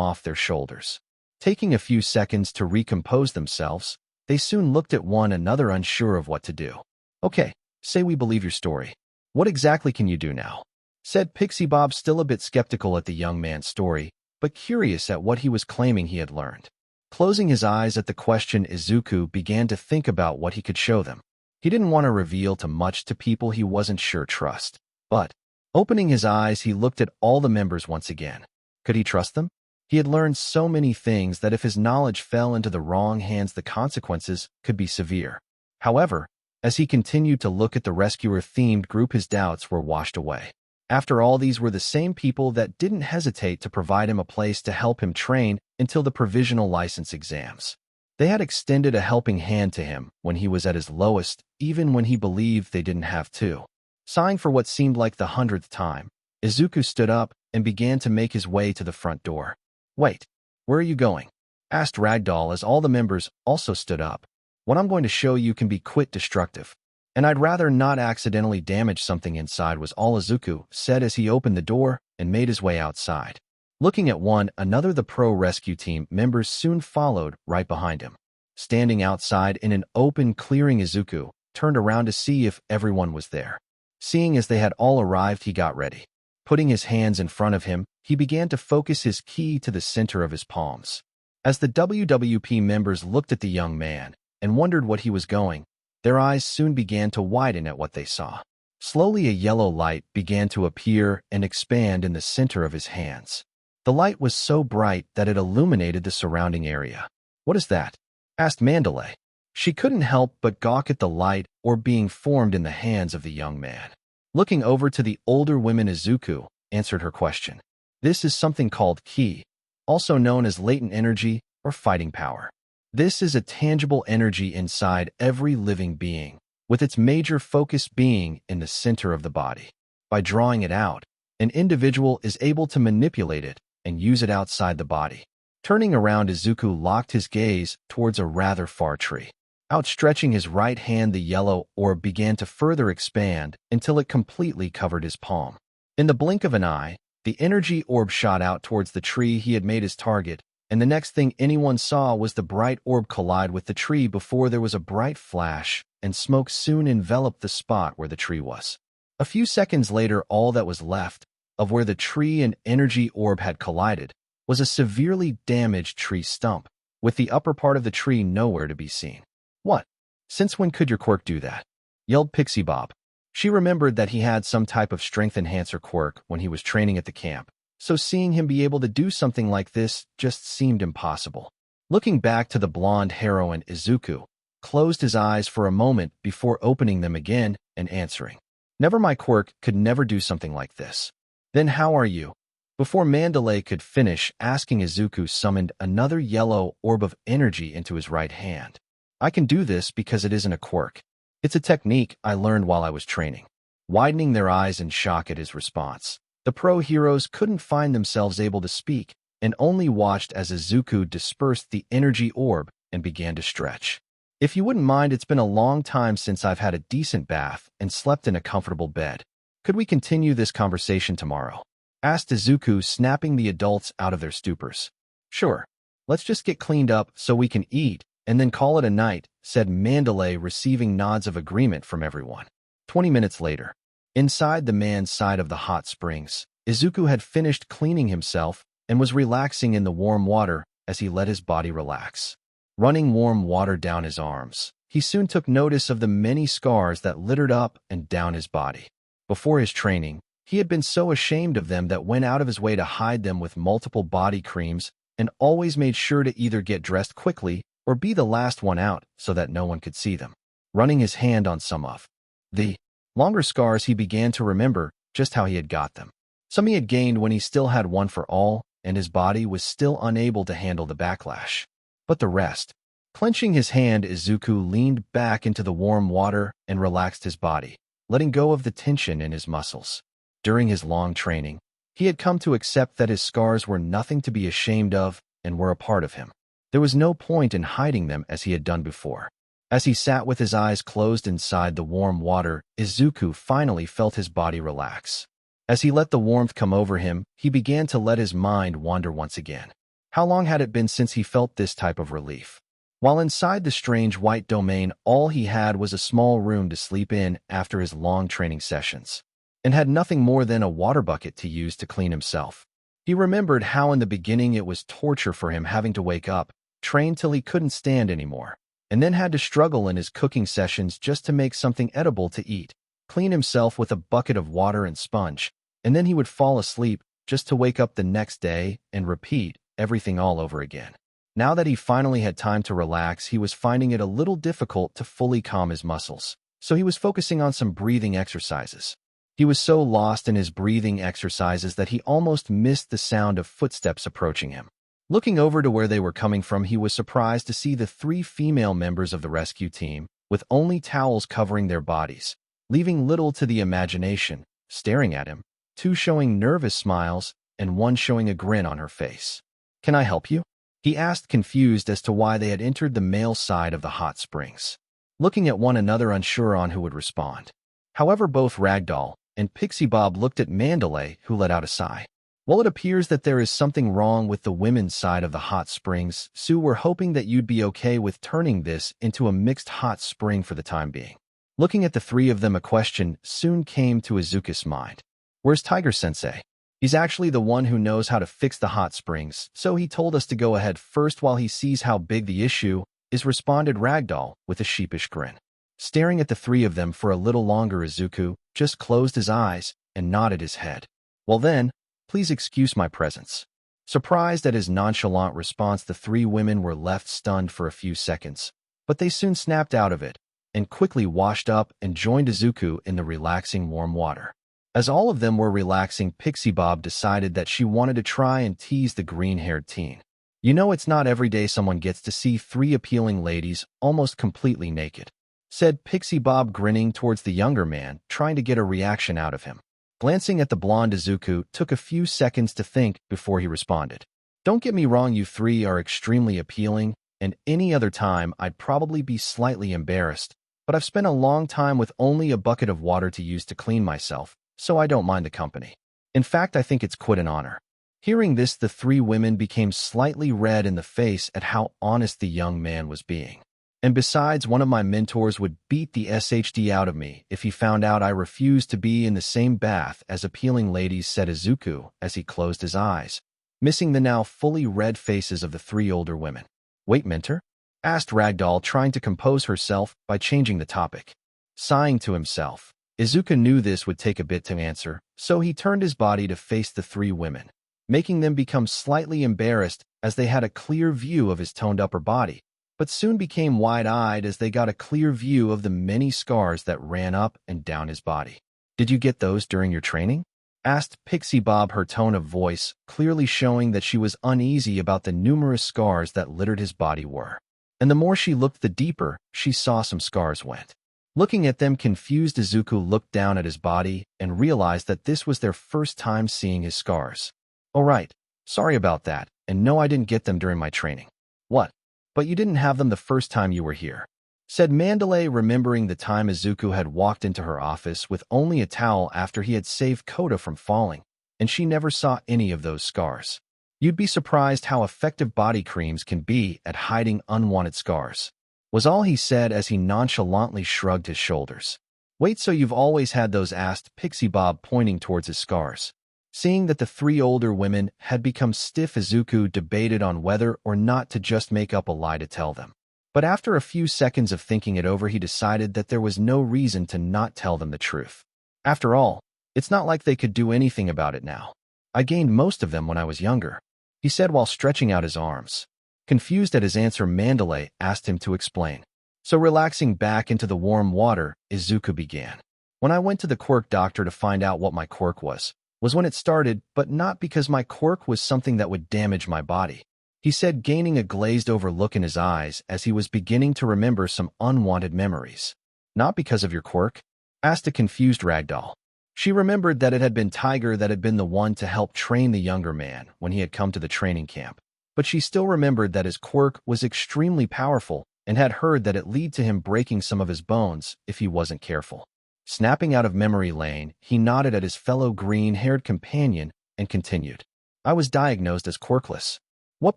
off their shoulders. Taking a few seconds to recompose themselves, they soon looked at one another, unsure of what to do. Okay, say we believe your story. What exactly can you do now? Said Pixie Bob, still a bit skeptical at the young man's story, but curious at what he was claiming he had learned. Closing his eyes at the question, Izuku began to think about what he could show them. He didn't want to reveal too much to people he wasn't sure trust. But, opening his eyes, he looked at all the members once again. Could he trust them? He had learned so many things that if his knowledge fell into the wrong hands, the consequences could be severe. However, as he continued to look at the rescuer-themed group, his doubts were washed away. After all, these were the same people that didn't hesitate to provide him a place to help him train until the provisional license exams. They had extended a helping hand to him when he was at his lowest, even when he believed they didn't have to. Sighing for what seemed like the 100th time, Izuku stood up and began to make his way to the front door. Wait, where are you going? Asked Ragdoll as all the members also stood up. What I'm going to show you can be quite destructive, and I'd rather not accidentally damage something inside, was all Izuku said as he opened the door and made his way outside. Looking at one another, the pro rescue team members soon followed right behind him. Standing outside in an open clearing, Izuku turned around to see if everyone was there. Seeing as they had all arrived, he got ready. Putting his hands in front of him, he began to focus his ki to the center of his palms. As the WWP members looked at the young man and wondered what he was going, their eyes soon began to widen at what they saw. Slowly, a yellow light began to appear and expand in the center of his hands. The light was so bright that it illuminated the surrounding area. What is that? Asked Mandalay. She couldn't help but gawk at the light orb being formed in the hands of the young man. Looking over to the older women, Izuku answered her question. This is something called ki, also known as latent energy or fighting power. This is a tangible energy inside every living being, with its major focus being in the center of the body. By drawing it out, an individual is able to manipulate it and use it outside the body. Turning around, Izuku locked his gaze towards a rather far tree. Outstretching his right hand, the yellow orb began to further expand until it completely covered his palm. In the blink of an eye, the energy orb shot out towards the tree he had made his target, and the next thing anyone saw was the bright orb collide with the tree before there was a bright flash, and smoke soon enveloped the spot where the tree was. A few seconds later, all that was left of where the tree and energy orb had collided was a severely damaged tree stump, with the upper part of the tree nowhere to be seen. What? Since when could your quirk do that? Yelled Pixie Bob. She remembered that he had some type of strength enhancer quirk when he was training at the camp, so seeing him be able to do something like this just seemed impossible. Looking back to the blonde heroine, Izuku closed his eyes for a moment before opening them again and answering. Never, my quirk could never do something like this. Then how are you? Before Mandalay could finish asking, Izuku summoned another yellow orb of energy into his right hand. I can do this because it isn't a quirk. It's a technique I learned while I was training. Widening their eyes in shock at his response, the pro heroes couldn't find themselves able to speak and only watched as Izuku dispersed the energy orb and began to stretch. If you wouldn't mind, it's been a long time since I've had a decent bath and slept in a comfortable bed. Could we continue this conversation tomorrow? Asked Izuku, snapping the adults out of their stupors. Sure. Let's just get cleaned up so we can eat and then call it a night, said Mandalay, receiving nods of agreement from everyone. 20 minutes later, inside the man's side of the hot springs, Izuku had finished cleaning himself and was relaxing in the warm water as he let his body relax. Running warm water down his arms, he soon took notice of the many scars that littered up and down his body. Before his training, he had been so ashamed of them that went out of his way to hide them with multiple body creams and always made sure to either get dressed quickly or be the last one out so that no one could see them. Running his hand on some of the longer scars, he began to remember just how he had got them. Some he had gained when he still had one for all, and his body was still unable to handle the backlash. But the rest. Clenching his hand, Izuku leaned back into the warm water and relaxed his body, letting go of the tension in his muscles. During his long training, he had come to accept that his scars were nothing to be ashamed of and were a part of him. There was no point in hiding them as he had done before. As he sat with his eyes closed inside the warm water, Izuku finally felt his body relax. As he let the warmth come over him, he began to let his mind wander once again. How long had it been since he felt this type of relief? While inside the strange white domain, all he had was a small room to sleep in after his long training sessions, and had nothing more than a water bucket to use to clean himself. He remembered how in the beginning it was torture for him having to wake up, train till he couldn't stand anymore, and then had to struggle in his cooking sessions just to make something edible to eat, clean himself with a bucket of water and sponge, and then he would fall asleep just to wake up the next day and repeat everything all over again. Now that he finally had time to relax, he was finding it a little difficult to fully calm his muscles, so he was focusing on some breathing exercises. He was so lost in his breathing exercises that he almost missed the sound of footsteps approaching him. Looking over to where they were coming from, he was surprised to see the 3 female members of the rescue team, with only towels covering their bodies, leaving little to the imagination, staring at him, 2 showing nervous smiles and 1 showing a grin on her face. "Can I help you?" he asked, confused as to why they had entered the male side of the hot springs. Looking at one another, unsure on who would respond. However, both Ragdoll and Pixie Bob looked at Mandalay, who let out a sigh. "Well, it appears that there is something wrong with the women's side of the hot springs, so we're hoping that you'd be okay with turning this into a mixed hot spring for the time being." Looking at the 3 of them, a question soon came to Izuku's mind. "Where's Tiger-sensei? He's actually the one who knows how to fix the hot springs, so he told us to go ahead first while he sees how big the issue is," responded Ragdoll with a sheepish grin. Staring at the 3 of them for a little longer, Izuku just closed his eyes and nodded his head. "Well then, please excuse my presence." Surprised at his nonchalant response, the 3 women were left stunned for a few seconds, but they soon snapped out of it and quickly washed up and joined Izuku in the relaxing warm water. As all of them were relaxing, Pixie Bob decided that she wanted to try and tease the green-haired teen. "You know, it's not every day someone gets to see 3 appealing ladies almost completely naked," said Pixie Bob, grinning towards the younger man, trying to get a reaction out of him. Glancing at the blonde, Izuku took a few seconds to think before he responded. "Don't get me wrong, you 3 are extremely appealing, and any other time I'd probably be slightly embarrassed, but I've spent a long time with only a bucket of water to use to clean myself, so I don't mind the company. In fact, I think it's quite an honor." Hearing this, the 3 women became slightly red in the face at how honest the young man was being. "And besides, one of my mentors would beat the SHD out of me if he found out I refused to be in the same bath as appealing ladies," said Izuku as he closed his eyes, missing the now fully red faces of the 3 older women. "Wait, mentor?" asked Ragdoll, trying to compose herself by changing the topic. Sighing to himself, Izuku knew this would take a bit to answer, so he turned his body to face the 3 women. making them become slightly embarrassed as they had a clear view of his toned upper body, but soon became wide-eyed as they got a clear view of the many scars that ran up and down his body. "Did you get those during your training?" asked Pixie Bob, her tone of voice clearly showing that she was uneasy about the numerous scars that littered his body were. And the more she looked, the deeper she saw some scars went. Looking at them, confused, Izuku looked down at his body and realized that this was their first time seeing his scars. "Oh right, sorry about that, and no, I didn't get them during my training." "What? But you didn't have them the first time you were here," said Mandalay, remembering the time Izuku had walked into her office with only a towel after he had saved Kota from falling, and she never saw any of those scars. "You'd be surprised how effective body creams can be at hiding unwanted scars," was all he said as he nonchalantly shrugged his shoulders. "Wait, so you've always had those?" asked Pixie Bob, pointing towards his scars. Seeing that the three older women had become stiff, Izuku debated on whether or not to just make up a lie to tell them. But after a few seconds of thinking it over, he decided that there was no reason to not tell them the truth. After all, it's not like they could do anything about it now. "I gained most of them when I was younger," he said while stretching out his arms. Confused at his answer, Mandalay asked him to explain. So relaxing back into the warm water, Izuku began. "When I went to the quirk doctor to find out what my quirk was when it started, but not because my quirk was something that would damage my body," he said, gaining a glazed-over look in his eyes as he was beginning to remember some unwanted memories. "Not because of your quirk?" asked a confused Ragdoll. She remembered that it had been Tiger that had been the one to help train the younger man when he had come to the training camp, but she still remembered that his quirk was extremely powerful and had heard that it led to him breaking some of his bones if he wasn't careful. Snapping out of memory lane, he nodded at his fellow green-haired companion and continued. "I was diagnosed as quirkless." "What,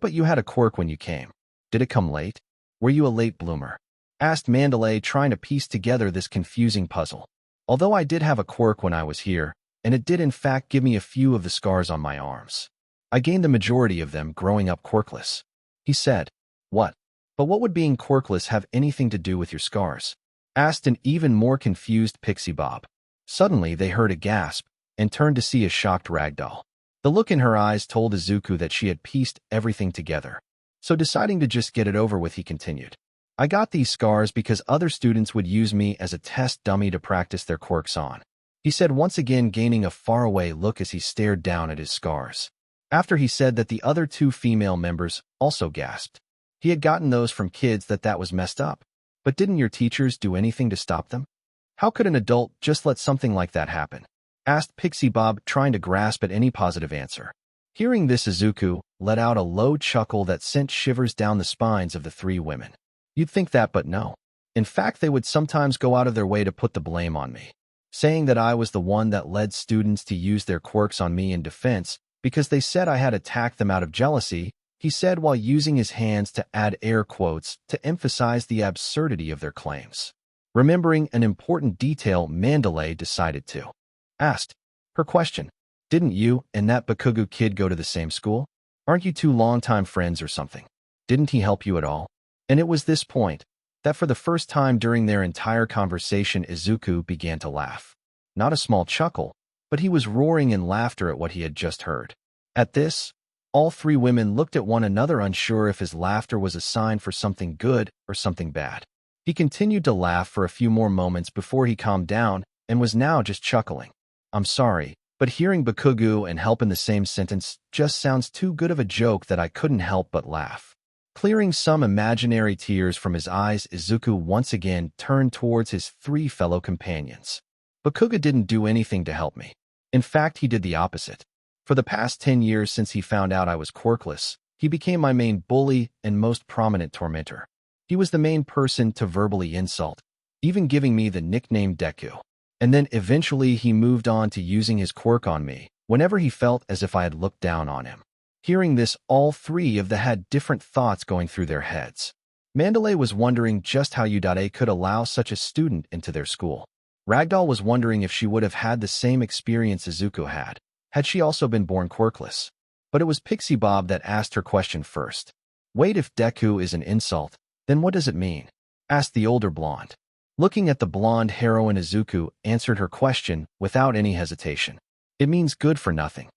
but you had a quirk when you came? Did it come late? Were you a late bloomer?" asked Mandalay, trying to piece together this confusing puzzle. "Although I did have a quirk when I was here, and it did in fact give me a few of the scars on my arms. I gained the majority of them growing up quirkless," he said. "What? But what would being quirkless have anything to do with your scars?" asked an even more confused Pixie Bob. Suddenly, they heard a gasp and turned to see a shocked Ragdoll. The look in her eyes told Izuku that she had pieced everything together. So deciding to just get it over with, he continued. "I got these scars because other students would use me as a test dummy to practice their quirks on," he said, once again gaining a faraway look as he stared down at his scars. After he said that, the other two female members also gasped. "He had gotten those from kids. That was messed up. But didn't your teachers do anything to stop them? How could an adult just let something like that happen?" asked Pixie Bob, trying to grasp at any positive answer. Hearing this, Izuku let out a low chuckle that sent shivers down the spines of the three women. "You'd think that, but no. In fact, they would sometimes go out of their way to put the blame on me, saying that I was the one that led students to use their quirks on me in defense because they said I had attacked them out of jealousy," he said while using his hands to add air quotes to emphasize the absurdity of their claims. Remembering an important detail, Mandalay decided to ask her question. "Didn't you and that Bakugu kid go to the same school? Aren't you two longtime friends or something? Didn't he help you at all?" And it was this point that for the first time during their entire conversation, Izuku began to laugh. Not a small chuckle, but he was roaring in laughter at what he had just heard. At this, all three women looked at one another, unsure if his laughter was a sign for something good or something bad. He continued to laugh for a few more moments before he calmed down and was now just chuckling. "I'm sorry, but hearing Bakugu and help in the same sentence just sounds too good of a joke that I couldn't help but laugh." Clearing some imaginary tears from his eyes, Izuku once again turned towards his three fellow companions. "Bakuga didn't do anything to help me. In fact, he did the opposite. For the past 10 years since he found out I was quirkless, he became my main bully and most prominent tormentor. He was the main person to verbally insult, even giving me the nickname Deku. And then eventually he moved on to using his quirk on me whenever he felt as if I had looked down on him." Hearing this, all three of them had different thoughts going through their heads. Mandalay was wondering just how Udade could allow such a student into their school. Ragdoll was wondering if she would have had the same experience Izuku had she also been born quirkless. But it was Pixie Bob that asked her question first. "Wait, if Deku is an insult, then what does it mean?" asked the older blonde. Looking at the blonde heroine, Izuku answered her question without any hesitation. "It means good for nothing.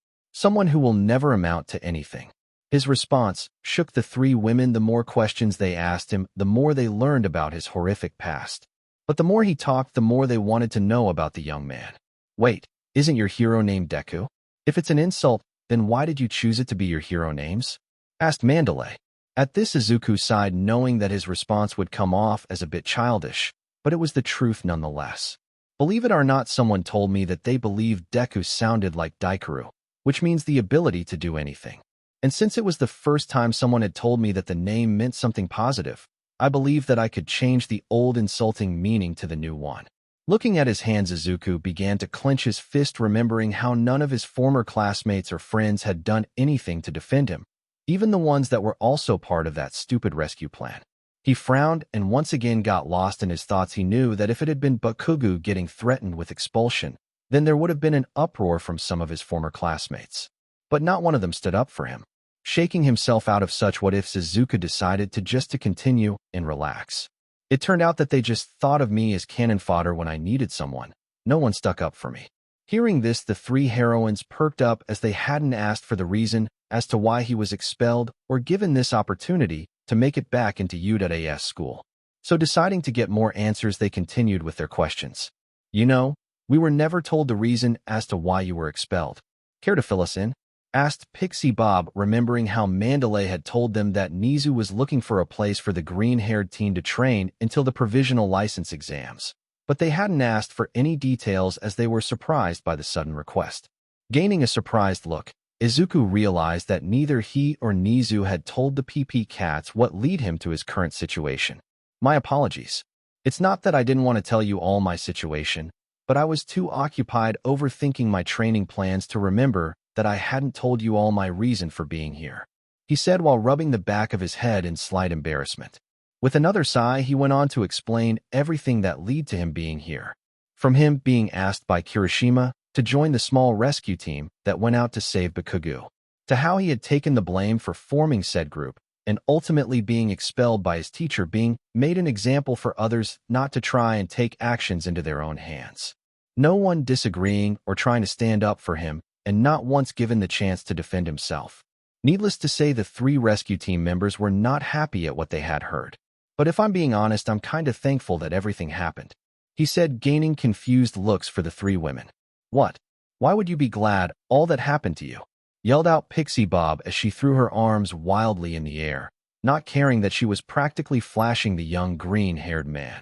Someone who will never amount to anything. His response shook the three women. The more questions they asked him, the more they learned about his horrific past. But the more he talked, the more they wanted to know about the young man. Wait, isn't your hero named Deku? If it's an insult, then why did you choose it to be your hero names? Asked Mandalay. At this, Izuku sighed, knowing that his response would come off as a bit childish, but it was the truth nonetheless. Believe it or not, someone told me that they believed Deku sounded like Daikaru, which means the ability to do anything. And since it was the first time someone had told me that the name meant something positive, I believed that I could change the old insulting meaning to the new one. Looking at his hands, Izuku began to clench his fist, remembering how none of his former classmates or friends had done anything to defend him, even the ones that were also part of that stupid rescue plan. He frowned and once again got lost in his thoughts. He knew that if it had been Bakugo getting threatened with expulsion, then there would have been an uproar from some of his former classmates. But not one of them stood up for him. Shaking himself out of such what-ifs, Izuku decided to continue and relax. It turned out that they just thought of me as cannon fodder when I needed someone. No one stuck up for me. Hearing this, the three heroines perked up, as they hadn't asked for the reason as to why he was expelled or given this opportunity to make it back into UAS school. So deciding to get more answers, they continued with their questions. You know, we were never told the reason as to why you were expelled. Care to fill us in? Asked Pixie Bob, remembering how Mandalay had told them that Nizu was looking for a place for the green-haired teen to train until the provisional license exams. But they hadn't asked for any details, as they were surprised by the sudden request. Gaining a surprised look, Izuku realized that neither he or Nizu had told the PP Cats what led him to his current situation. My apologies. It's not that I didn't want to tell you all my situation, but I was too occupied overthinking my training plans to remember that I hadn't told you all my reason for being here, he said while rubbing the back of his head in slight embarrassment. With another sigh, he went on to explain everything that led to him being here. From him being asked by Kirishima to join the small rescue team that went out to save Bakugo, to how he had taken the blame for forming said group, and ultimately being expelled by his teacher, being made an example for others not to try and take actions into their own hands. No one disagreeing or trying to stand up for him, and not once given the chance to defend himself. Needless to say, the three rescue team members were not happy at what they had heard. But if I'm being honest, I'm kinda thankful that everything happened, he said, gaining confused looks for the three women. What? Why would you be glad all that happened to you? Yelled out Pixie Bob as she threw her arms wildly in the air, not caring that she was practically flashing the young green-haired man.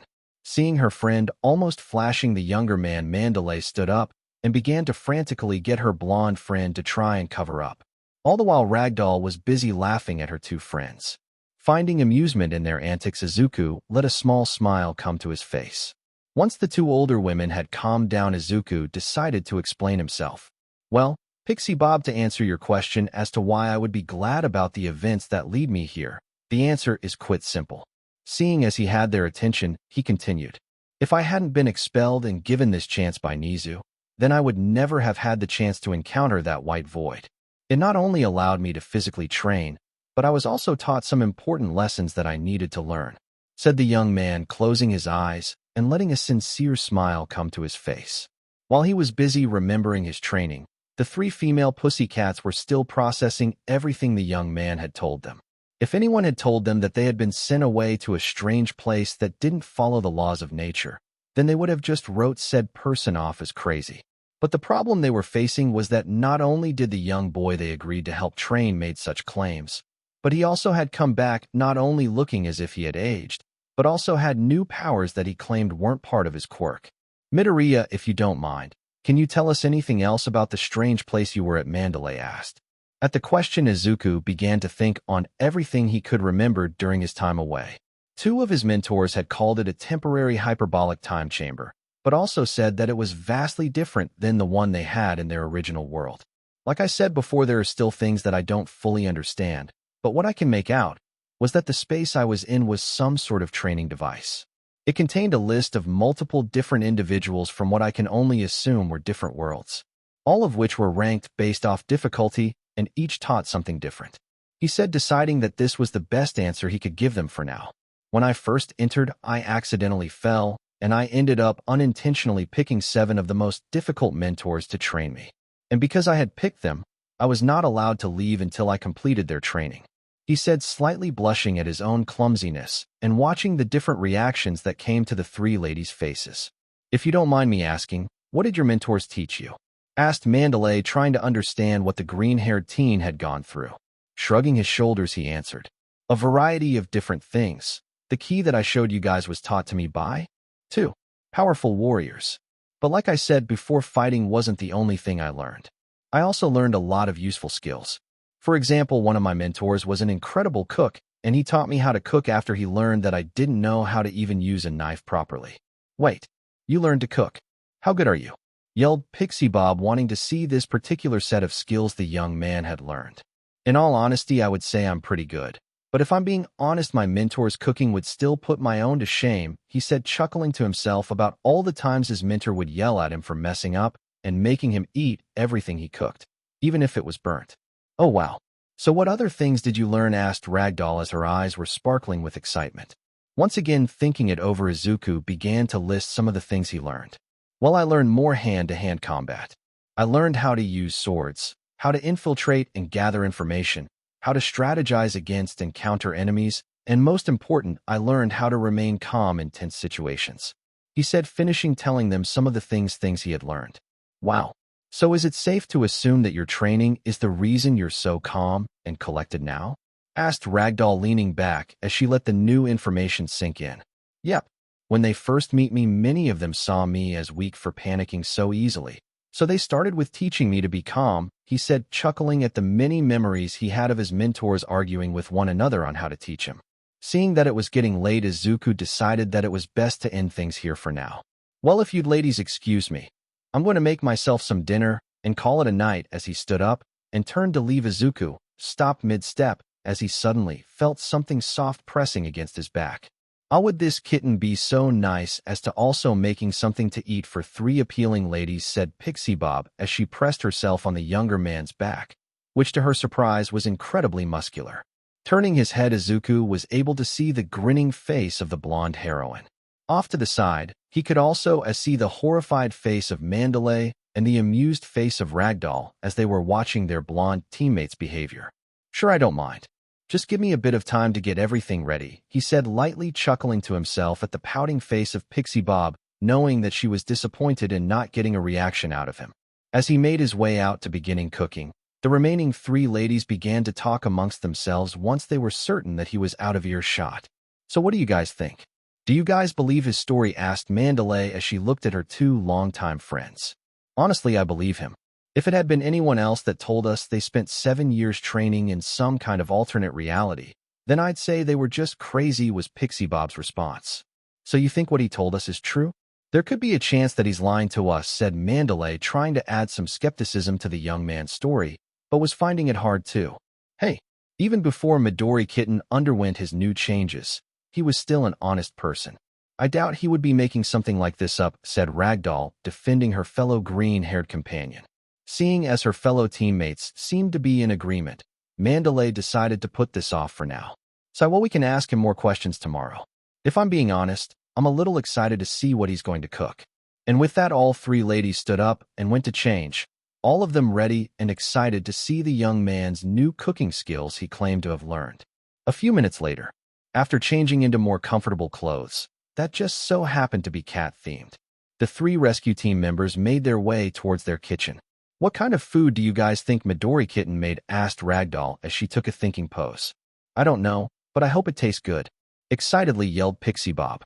Seeing her friend almost flashing the younger man, Mandalay stood up and began to frantically get her blonde friend to try and cover up. All the while, Ragdoll was busy laughing at her two friends. Finding amusement in their antics, Izuku let a small smile come to his face. Once the two older women had calmed down, Izuku decided to explain himself. Well, Pixie Bob, to answer your question as to why I would be glad about the events that lead me here, the answer is quite simple. Seeing as he had their attention, he continued. If I hadn't been expelled and given this chance by Nizu, then I would never have had the chance to encounter that white void. It not only allowed me to physically train, but I was also taught some important lessons that I needed to learn, said the young man, closing his eyes and letting a sincere smile come to his face. While he was busy remembering his training, the three female pussycats were still processing everything the young man had told them. If anyone had told them that they had been sent away to a strange place that didn't follow the laws of nature, then they would have just wrote said person off as crazy. But the problem they were facing was that not only did the young boy they agreed to help train made such claims, but he also had come back not only looking as if he had aged, but also had new powers that he claimed weren't part of his quirk. Midoriya, if you don't mind, can you tell us anything else about the strange place you were at? Mandalay asked. At the question, Izuku began to think on everything he could remember during his time away. Two of his mentors had called it a temporary hyperbolic time chamber, but also said that it was vastly different than the one they had in their original world. Like I said before, there are still things that I don't fully understand, but what I can make out was that the space I was in was some sort of training device. It contained a list of multiple different individuals from what I can only assume were different worlds, all of which were ranked based off difficulty and each taught something different. He said, deciding that this was the best answer he could give them for now. When I first entered, I accidentally fell, and I ended up unintentionally picking 7 of the most difficult mentors to train me. And because I had picked them, I was not allowed to leave until I completed their training. He said, slightly blushing at his own clumsiness and watching the different reactions that came to the three ladies' faces. If you don't mind me asking, what did your mentors teach you? Asked Mandalay, trying to understand what the green-haired teen had gone through. Shrugging his shoulders, he answered, a variety of different things. The key that I showed you guys was taught to me by 2 powerful warriors. But like I said before, fighting wasn't the only thing I learned. I also learned a lot of useful skills. For example, one of my mentors was an incredible cook, and he taught me how to cook after he learned that I didn't know how to even use a knife properly. Wait, you learned to cook? How good are you? Yelled Pixie Bob, wanting to see this particular set of skills the young man had learned. In all honesty, I would say I'm pretty good. But if I'm being honest, my mentor's cooking would still put my own to shame, he said, chuckling to himself about all the times his mentor would yell at him for messing up and making him eat everything he cooked, even if it was burnt. Oh wow. So what other things did you learn? Asked Ragdoll as her eyes were sparkling with excitement. Once again thinking it over, Izuku began to list some of the things he learned. Well, I learned more hand-to-hand combat. I learned how to use swords, how to infiltrate and gather information, how to strategize against and counter enemies, and most important, I learned how to remain calm in tense situations. He said, finishing telling them some of the things he had learned. Wow. So is it safe to assume that your training is the reason you're so calm and collected now? Asked Ragdoll, leaning back as she let the new information sink in. Yep. When they first meet me, many of them saw me as weak for panicking so easily. So they started with teaching me to be calm, he said, chuckling at the many memories he had of his mentors arguing with one another on how to teach him. Seeing that it was getting late, Izuku decided that it was best to end things here for now. Well, if you'd ladies excuse me, I'm going to make myself some dinner and call it a night. As he stood up and turned to leave, Izuku stopped mid-step as he suddenly felt something soft pressing against his back. How would this kitten be so nice as to also making something to eat for 3 appealing ladies, said Pixie Bob as she pressed herself on the younger man's back, which to her surprise was incredibly muscular. Turning his head, Izuku was able to see the grinning face of the blonde heroine. Off to the side, he could also see the horrified face of Mandalay and the amused face of Ragdoll as they were watching their blonde teammates' behavior. Sure, I don't mind. Just give me a bit of time to get everything ready, he said, lightly chuckling to himself at the pouting face of Pixie Bob, knowing that she was disappointed in not getting a reaction out of him. As he made his way out to beginning cooking, the remaining 3 ladies began to talk amongst themselves once they were certain that he was out of earshot. So what do you guys think? Do you guys believe his story? Asked Mandalay as she looked at her 2 longtime friends. Honestly, I believe him. If it had been anyone else that told us they spent 7 years training in some kind of alternate reality, then I'd say they were just crazy, was Pixie Bob's response. So you think what he told us is true? There could be a chance that he's lying to us, said Mandalay, trying to add some skepticism to the young man's story, but was finding it hard too. Hey, even before Midori Kitten underwent his new changes, he was still an honest person. I doubt he would be making something like this up, said Ragdoll, defending her fellow green-haired companion. Seeing as her fellow teammates seemed to be in agreement, Mandalay decided to put this off for now. So we can ask him more questions tomorrow. If I'm being honest, I'm a little excited to see what he's going to cook. And with that, all 3 ladies stood up and went to change, all of them ready and excited to see the young man's new cooking skills he claimed to have learned. A few minutes later, after changing into more comfortable clothes that just so happened to be cat-themed, the 3 rescue team members made their way towards their kitchen. What kind of food do you guys think Midori Kitten made? Asked Ragdoll as she took a thinking pose. I don't know, but I hope it tastes good, excitedly yelled Pixie Bob.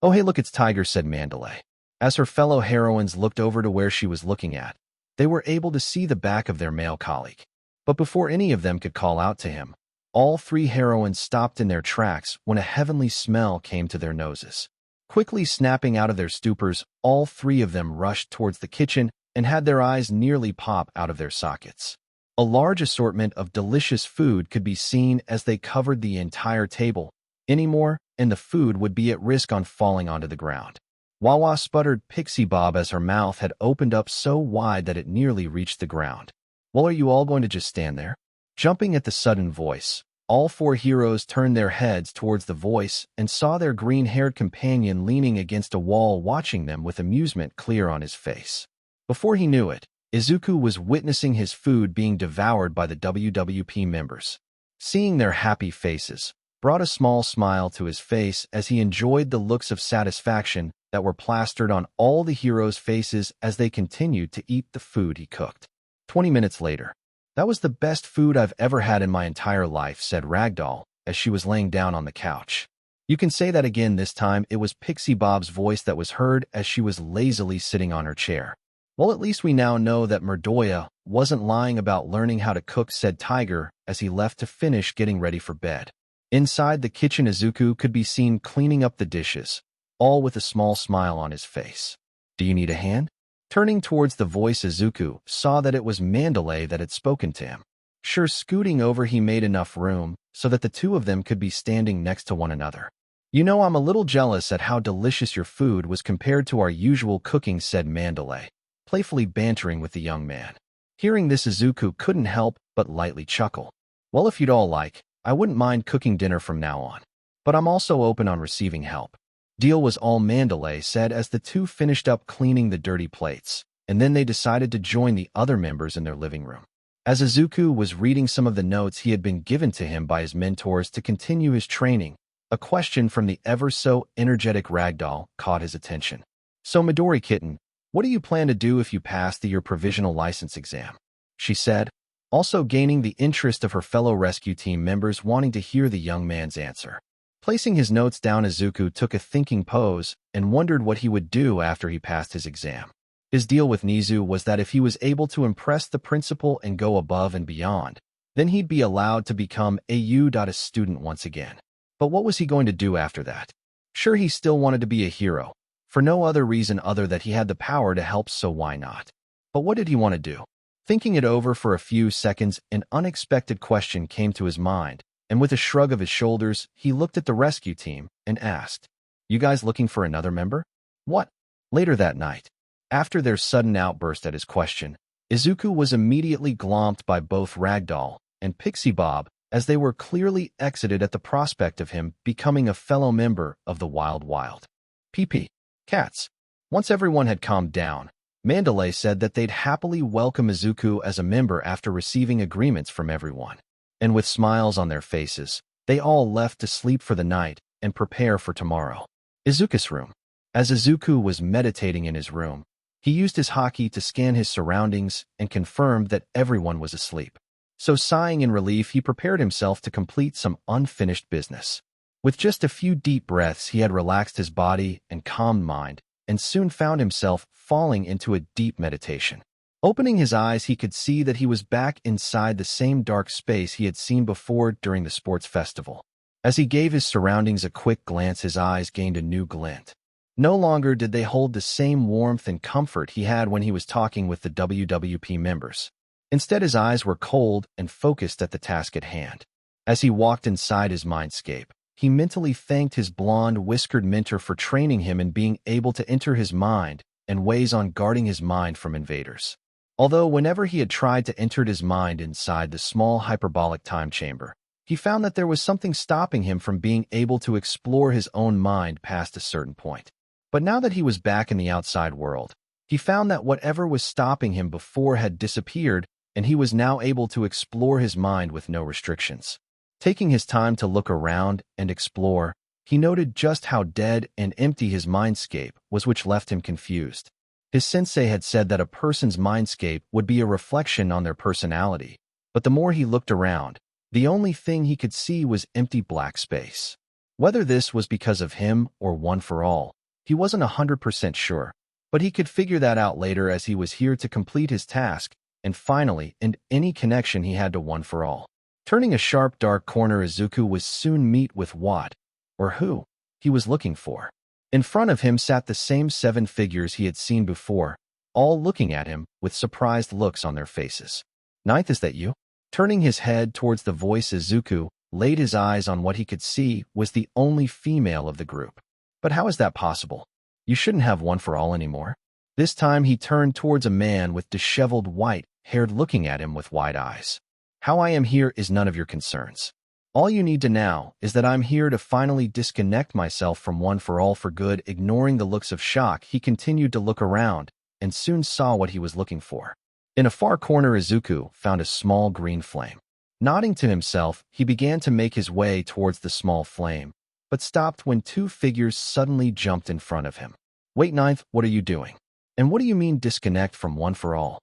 Oh hey, look, it's Tiger, said Mandalay. As her fellow heroines looked over to where she was looking at, they were able to see the back of their male colleague. But before any of them could call out to him, all 3 heroines stopped in their tracks when a heavenly smell came to their noses. Quickly snapping out of their stupors, all 3 of them rushed towards the kitchen and had their eyes nearly pop out of their sockets. A large assortment of delicious food could be seen as they covered the entire table. Anymore, and the food would be at risk on falling onto the ground. Wawa, sputtered Pixie Bob as her mouth had opened up so wide that it nearly reached the ground. Well, are you all going to just stand there? Jumping at the sudden voice, all 4 heroes turned their heads towards the voice and saw their green-haired companion leaning against a wall watching them with amusement clear on his face. Before he knew it, Izuku was witnessing his food being devoured by the WWP members. Seeing their happy faces brought a small smile to his face as he enjoyed the looks of satisfaction that were plastered on all the heroes' faces as they continued to eat the food he cooked. 20 minutes later, "That was the best food I've ever had in my entire life," said Ragdoll as she was laying down on the couch. "You can say that again this time." It was Pixie Bob's voice that was heard as she was lazily sitting on her chair. "Well, at least we now know that Murdoya wasn't lying about learning how to cook," said Tiger as he left to finish getting ready for bed. Inside the kitchen, Izuku could be seen cleaning up the dishes, all with a small smile on his face. "Do you need a hand?" Turning towards the voice, Izuku saw that it was Mandalay that had spoken to him. Sure, scooting over, he made enough room so that the two of them could be standing next to one another. "You know, I'm a little jealous at how delicious your food was compared to our usual cooking," said Mandalay, playfully bantering with the young man. Hearing this, Izuku couldn't help but lightly chuckle. "Well, if you'd all like, I wouldn't mind cooking dinner from now on. But I'm also open on receiving help." Deal was all Mandalay said as the two finished up cleaning the dirty plates, and then they decided to join the other members in their living room. As Izuku was reading some of the notes he had been given to him by his mentors to continue his training, a question from the ever-so-energetic Ragdoll caught his attention. "So, Midori Kitten, what do you plan to do if you pass your provisional license exam?" she said, also gaining the interest of her fellow rescue team members wanting to hear the young man's answer. Placing his notes down, Izuku took a thinking pose and wondered what he would do after he passed his exam. His deal with Nizu was that if he was able to impress the principal and go above and beyond, then he'd be allowed to become a student once again. But what was he going to do after that? Sure, he still wanted to be a hero, for no other reason other that he had the power to help, so why not? But what did he want to do? Thinking it over for a few seconds, an unexpected question came to his mind, and with a shrug of his shoulders, he looked at the rescue team and asked, "You guys looking for another member?" "What?" Later that night, after their sudden outburst at his question, Izuku was immediately glommed by both Ragdoll and Pixie Bob as they were clearly excited at the prospect of him becoming a fellow member of the Wild Wild. PP. Cats. Once everyone had calmed down, Mandalay said that they'd happily welcome Izuku as a member after receiving agreements from everyone. And with smiles on their faces, they all left to sleep for the night and prepare for tomorrow. Izuku's room. As Izuku was meditating in his room, he used his haki to scan his surroundings and confirmed that everyone was asleep. So, sighing in relief, he prepared himself to complete some unfinished business. With just a few deep breaths, he had relaxed his body and calmed mind, and soon found himself falling into a deep meditation. Opening his eyes, he could see that he was back inside the same dark space he had seen before during the sports festival. As he gave his surroundings a quick glance, his eyes gained a new glint. No longer did they hold the same warmth and comfort he had when he was talking with the WWP members. Instead, his eyes were cold and focused at the task at hand. As he walked inside his mindscape, he mentally thanked his blonde, whiskered mentor for training him in being able to enter his mind and ways on guarding his mind from invaders. Although whenever he had tried to enter his mind inside the small hyperbolic time chamber, he found that there was something stopping him from being able to explore his own mind past a certain point. But now that he was back in the outside world, he found that whatever was stopping him before had disappeared, and he was now able to explore his mind with no restrictions. Taking his time to look around and explore, he noted just how dead and empty his mindscape was, which left him confused. His sensei had said that a person's mindscape would be a reflection on their personality, but the more he looked around, the only thing he could see was empty black space. Whether this was because of him or One for All, he wasn't 100% sure, but he could figure that out later as he was here to complete his task and finally end any connection he had to One for All. Turning a sharp dark corner, Izuku was soon meet with what, or who, he was looking for. In front of him sat the same 7 figures he had seen before, all looking at him with surprised looks on their faces. "Ninth, is that you?" Turning his head towards the voice, Izuku laid his eyes on what he could see was the only female of the group. "But how is that possible? You shouldn't have One for All anymore." This time he turned towards a man with disheveled white hair looking at him with wide eyes. "How I am here is none of your concerns. All you need to know is that I'm here to finally disconnect myself from One for All for good." Ignoring the looks of shock, he continued to look around and soon saw what he was looking for. In a far corner, Izuku found a small green flame. Nodding to himself, he began to make his way towards the small flame, but stopped when two figures suddenly jumped in front of him. "Wait, Ninth, what are you doing? And what do you mean disconnect from One for All?"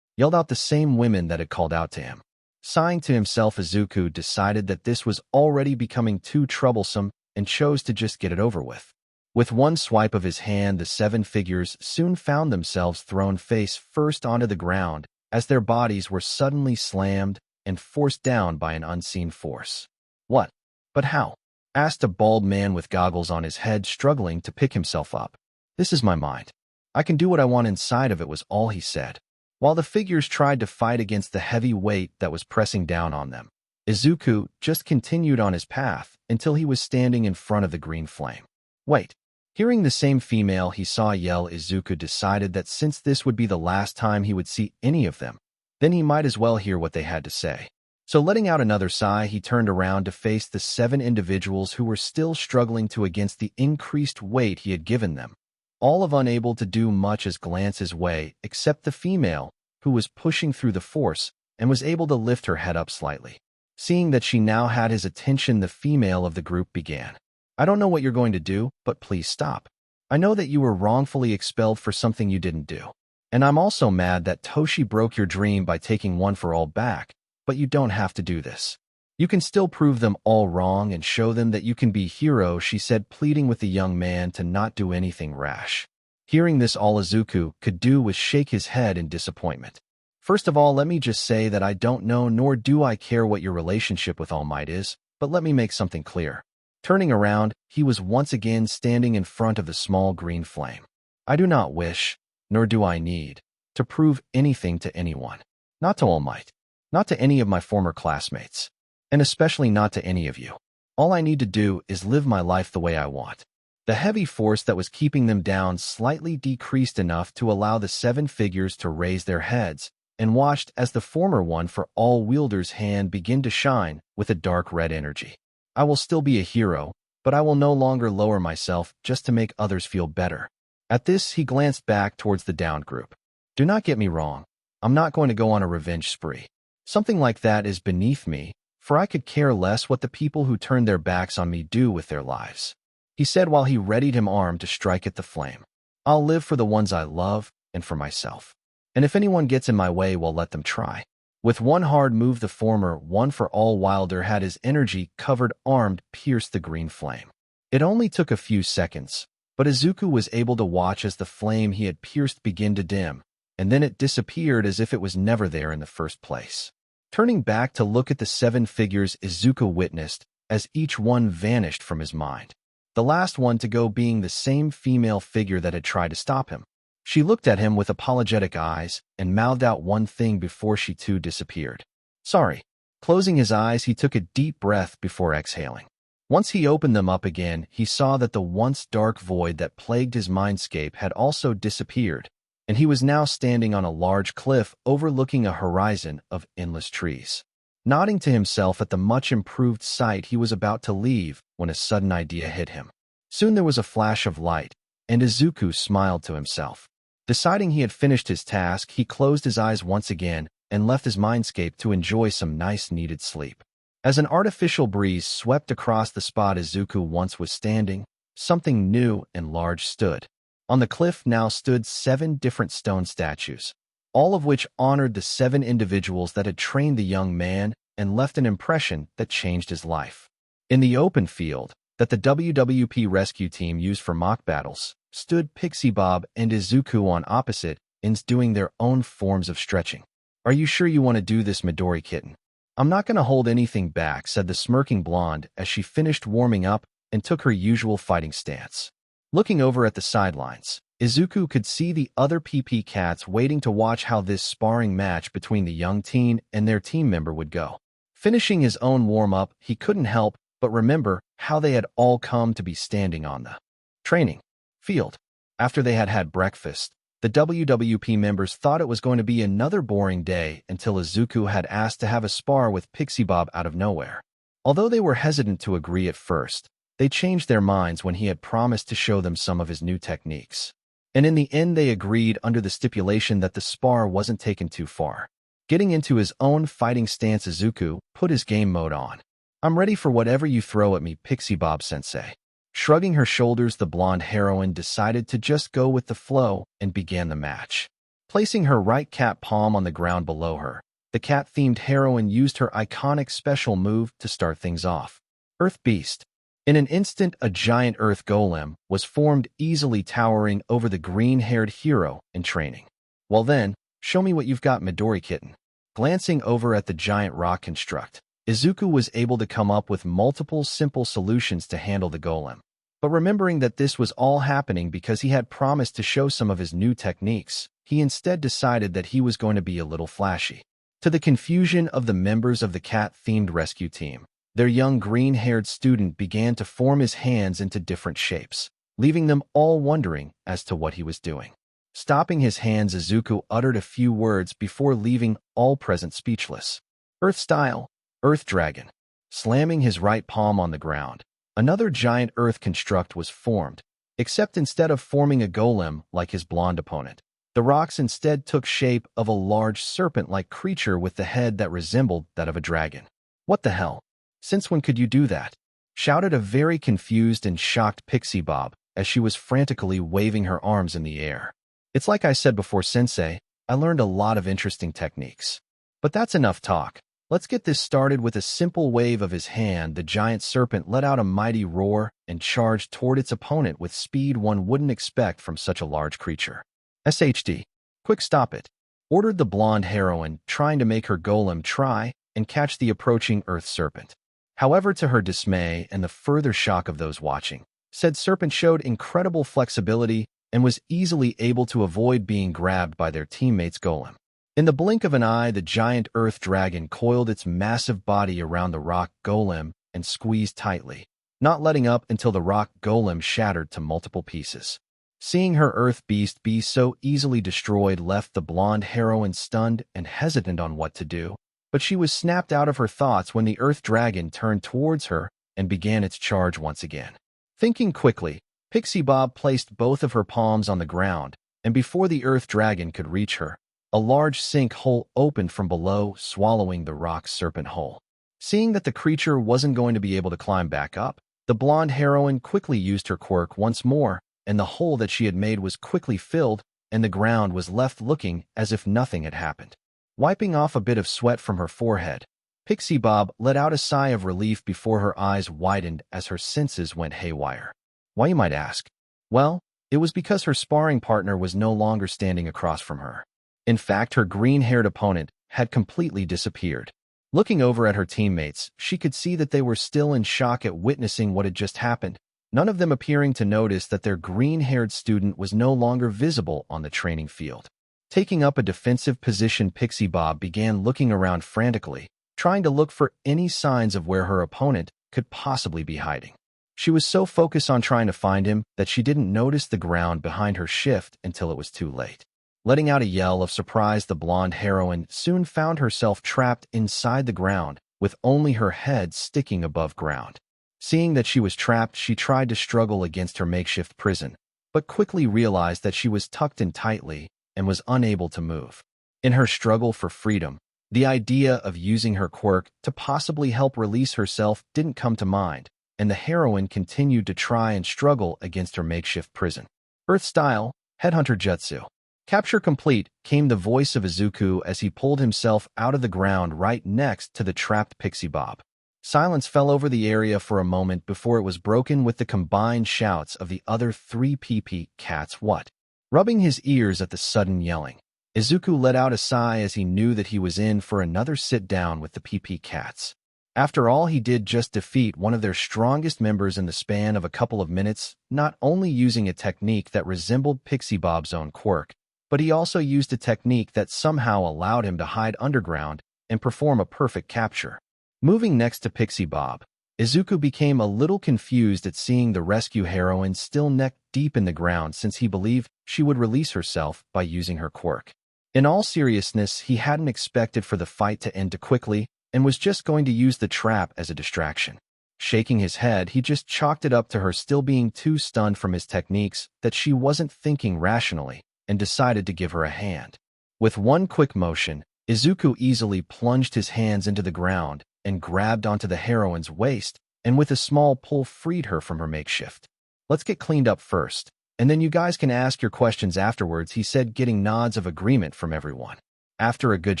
yelled out the same women that had called out to him. Sighing to himself, Izuku decided that this was already becoming too troublesome and chose to just get it over with. With one swipe of his hand, the seven figures soon found themselves thrown face first onto the ground as their bodies were suddenly slammed and forced down by an unseen force. "What? But how?" asked a bald man with goggles on his head, struggling to pick himself up. "This is my mind. I can do what I want inside of it," was all he said. While the figures tried to fight against the heavy weight that was pressing down on them, Izuku just continued on his path until he was standing in front of the green flame. "Wait." Hearing the same female he saw yell, Izuku decided that since this would be the last time he would see any of them, then he might as well hear what they had to say. So letting out another sigh, he turned around to face the seven individuals who were still struggling against the increased weight he had given them, all of unable to do much as glance his way, except the female, who was pushing through the force and was able to lift her head up slightly. Seeing that she now had his attention, the female of the group began. "I don't know what you're going to do, but please stop. I know that you were wrongfully expelled for something you didn't do. And I'm also mad that Toshi broke your dream by taking One for All back, but you don't have to do this. You can still prove them all wrong and show them that you can be hero," she said, pleading with the young man to not do anything rash. Hearing this, all Izuku could do was shake his head in disappointment. "First of all, let me just say that I don't know nor do I care what your relationship with All Might is, but let me make something clear." Turning around, he was once again standing in front of the small green flame. "I do not wish, nor do I need, to prove anything to anyone. Not to All Might, not to any of my former classmates, and especially not to any of you. All I need to do is live my life the way I want." The heavy force that was keeping them down slightly decreased enough to allow the seven figures to raise their heads, and watched as the former One for All wielder's hand began to shine with a dark red energy. "I will still be a hero, but I will no longer lower myself just to make others feel better." At this, he glanced back towards the downed group. "Do not get me wrong. I'm not going to go on a revenge spree. Something like that is beneath me, for I could care less what the people who turned their backs on me do with their lives," he said while he readied his arm to strike at the flame. "I'll live for the ones I love and for myself. And if anyone gets in my way, well, let them try." With one hard move, the former One for All wielder had his energy-covered arm pierce the green flame. It only took a few seconds, but Izuku was able to watch as the flame he had pierced begin to dim, and then it disappeared as if it was never there in the first place. Turning back to look at the seven figures, Izuku witnessed as each one vanished from his mind, the last one to go being the same female figure that had tried to stop him. She looked at him with apologetic eyes and mouthed out one thing before she too disappeared. "Sorry." Closing his eyes, he took a deep breath before exhaling. Once he opened them up again, he saw that the once dark void that plagued his mindscape had also disappeared, and he was now standing on a large cliff overlooking a horizon of endless trees. Nodding to himself at the much improved sight, he was about to leave when a sudden idea hit him. Soon there was a flash of light, and Izuku smiled to himself. Deciding he had finished his task, he closed his eyes once again and left his mindscape to enjoy some nice needed sleep. As an artificial breeze swept across the spot Izuku once was standing, something new and large stood. On the cliff now stood 7 different stone statues, all of which honored the 7 individuals that had trained the young man and left an impression that changed his life. In the open field that the WWP rescue team used for mock battles, stood Pixie Bob and Izuku on opposite ends doing their own forms of stretching. "Are you sure you want to do this, Midori kitten?" "I'm not going to hold anything back," said the smirking blonde as she finished warming up and took her usual fighting stance. Looking over at the sidelines, Izuku could see the other PP cats waiting to watch how this sparring match between the young teen and their team member would go. Finishing his own warm-up, he couldn't help but remember how they had all come to be standing on the training field. After they had had breakfast, the WWP members thought it was going to be another boring day until Izuku had asked to have a spar with Pixie Bob out of nowhere. Although they were hesitant to agree at first, they changed their minds when he had promised to show them some of his new techniques. And in the end they agreed under the stipulation that the spar wasn't taken too far. Getting into his own fighting stance, Izuku put his game mode on. "I'm ready for whatever you throw at me, Pixie Bob Sensei." Shrugging her shoulders, the blonde heroine decided to just go with the flow and began the match. Placing her right cat palm on the ground below her, the cat-themed heroine used her iconic special move to start things off. Earth Beast. In an instant, a giant earth golem was formed, easily towering over the green-haired hero in training. "Well then, show me what you've got, Midori Kitten." Glancing over at the giant rock construct, Izuku was able to come up with multiple simple solutions to handle the golem. But remembering that this was all happening because he had promised to show some of his new techniques, he instead decided that he was going to be a little flashy. To the confusion of the members of the cat-themed rescue team, their young green-haired student began to form his hands into different shapes, leaving them all wondering as to what he was doing. Stopping his hands, Izuku uttered a few words before leaving all present speechless. "Earth Style, Earth Dragon." Slamming his right palm on the ground, another giant earth construct was formed, except instead of forming a golem like his blonde opponent, the rocks instead took shape of a large serpent-like creature with the head that resembled that of a dragon. "What the hell? Since when could you do that?" shouted a very confused and shocked Pixie Bob as she was frantically waving her arms in the air. "It's like I said before, Sensei, I learned a lot of interesting techniques. But that's enough talk. Let's get this started." With a simple wave of his hand, the giant serpent let out a mighty roar and charged toward its opponent with speed one wouldn't expect from such a large creature. "SHD. Quick, stop it," ordered the blonde heroine, trying to make her golem try and catch the approaching earth serpent. However, to her dismay and the further shock of those watching, said serpent showed incredible flexibility and was easily able to avoid being grabbed by their teammate's golem. In the blink of an eye, the giant earth dragon coiled its massive body around the rock golem and squeezed tightly, not letting up until the rock golem shattered to multiple pieces. Seeing her earth beast be so easily destroyed left the blonde heroine stunned and hesitant on what to do, but she was snapped out of her thoughts when the earth dragon turned towards her and began its charge once again. Thinking quickly, Pixie Bob placed both of her palms on the ground, and before the earth dragon could reach her, a large sinkhole opened from below, swallowing the rock serpent whole. Seeing that the creature wasn't going to be able to climb back up, the blonde heroine quickly used her quirk once more, and the hole that she had made was quickly filled, and the ground was left looking as if nothing had happened. Wiping off a bit of sweat from her forehead, Pixie Bob let out a sigh of relief before her eyes widened as her senses went haywire. Why, you might ask? Well, it was because her sparring partner was no longer standing across from her. In fact, her green-haired opponent had completely disappeared. Looking over at her teammates, she could see that they were still in shock at witnessing what had just happened, none of them appearing to notice that their green-haired student was no longer visible on the training field. Taking up a defensive position, Pixie Bob began looking around frantically, trying to look for any signs of where her opponent could possibly be hiding. She was so focused on trying to find him that she didn't notice the ground behind her shift until it was too late. Letting out a yell of surprise, the blonde heroine soon found herself trapped inside the ground, with only her head sticking above ground. Seeing that she was trapped, she tried to struggle against her makeshift prison, but quickly realized that she was tucked in tightly and was unable to move. In her struggle for freedom, the idea of using her quirk to possibly help release herself didn't come to mind, and the heroine continued to try and struggle against her makeshift prison. Earth Style, Headhunter Jutsu. Capture complete, came the voice of Izuku as he pulled himself out of the ground right next to the trapped Pixie Bob. Silence fell over the area for a moment before it was broken with the combined shouts of the other three PP cats. What? Rubbing his ears at the sudden yelling, Izuku let out a sigh as he knew that he was in for another sit-down with the PP cats. After all, he did just defeat one of their strongest members in the span of a couple of minutes, not only using a technique that resembled Pixie Bob's own quirk, but he also used a technique that somehow allowed him to hide underground and perform a perfect capture. Moving next to Pixie Bob, Izuku became a little confused at seeing the rescue heroine still neck-deep in the ground, since he believed she would release herself by using her quirk. In all seriousness, he hadn't expected for the fight to end too quickly and was just going to use the trap as a distraction. Shaking his head, he just chalked it up to her still being too stunned from his techniques that she wasn't thinking rationally, and decided to give her a hand. With one quick motion, Izuku easily plunged his hands into the ground and grabbed onto the heroine's waist, and with a small pull freed her from her makeshift. "Let's get cleaned up first, and then you guys can ask your questions afterwards," he said, getting nods of agreement from everyone. After a good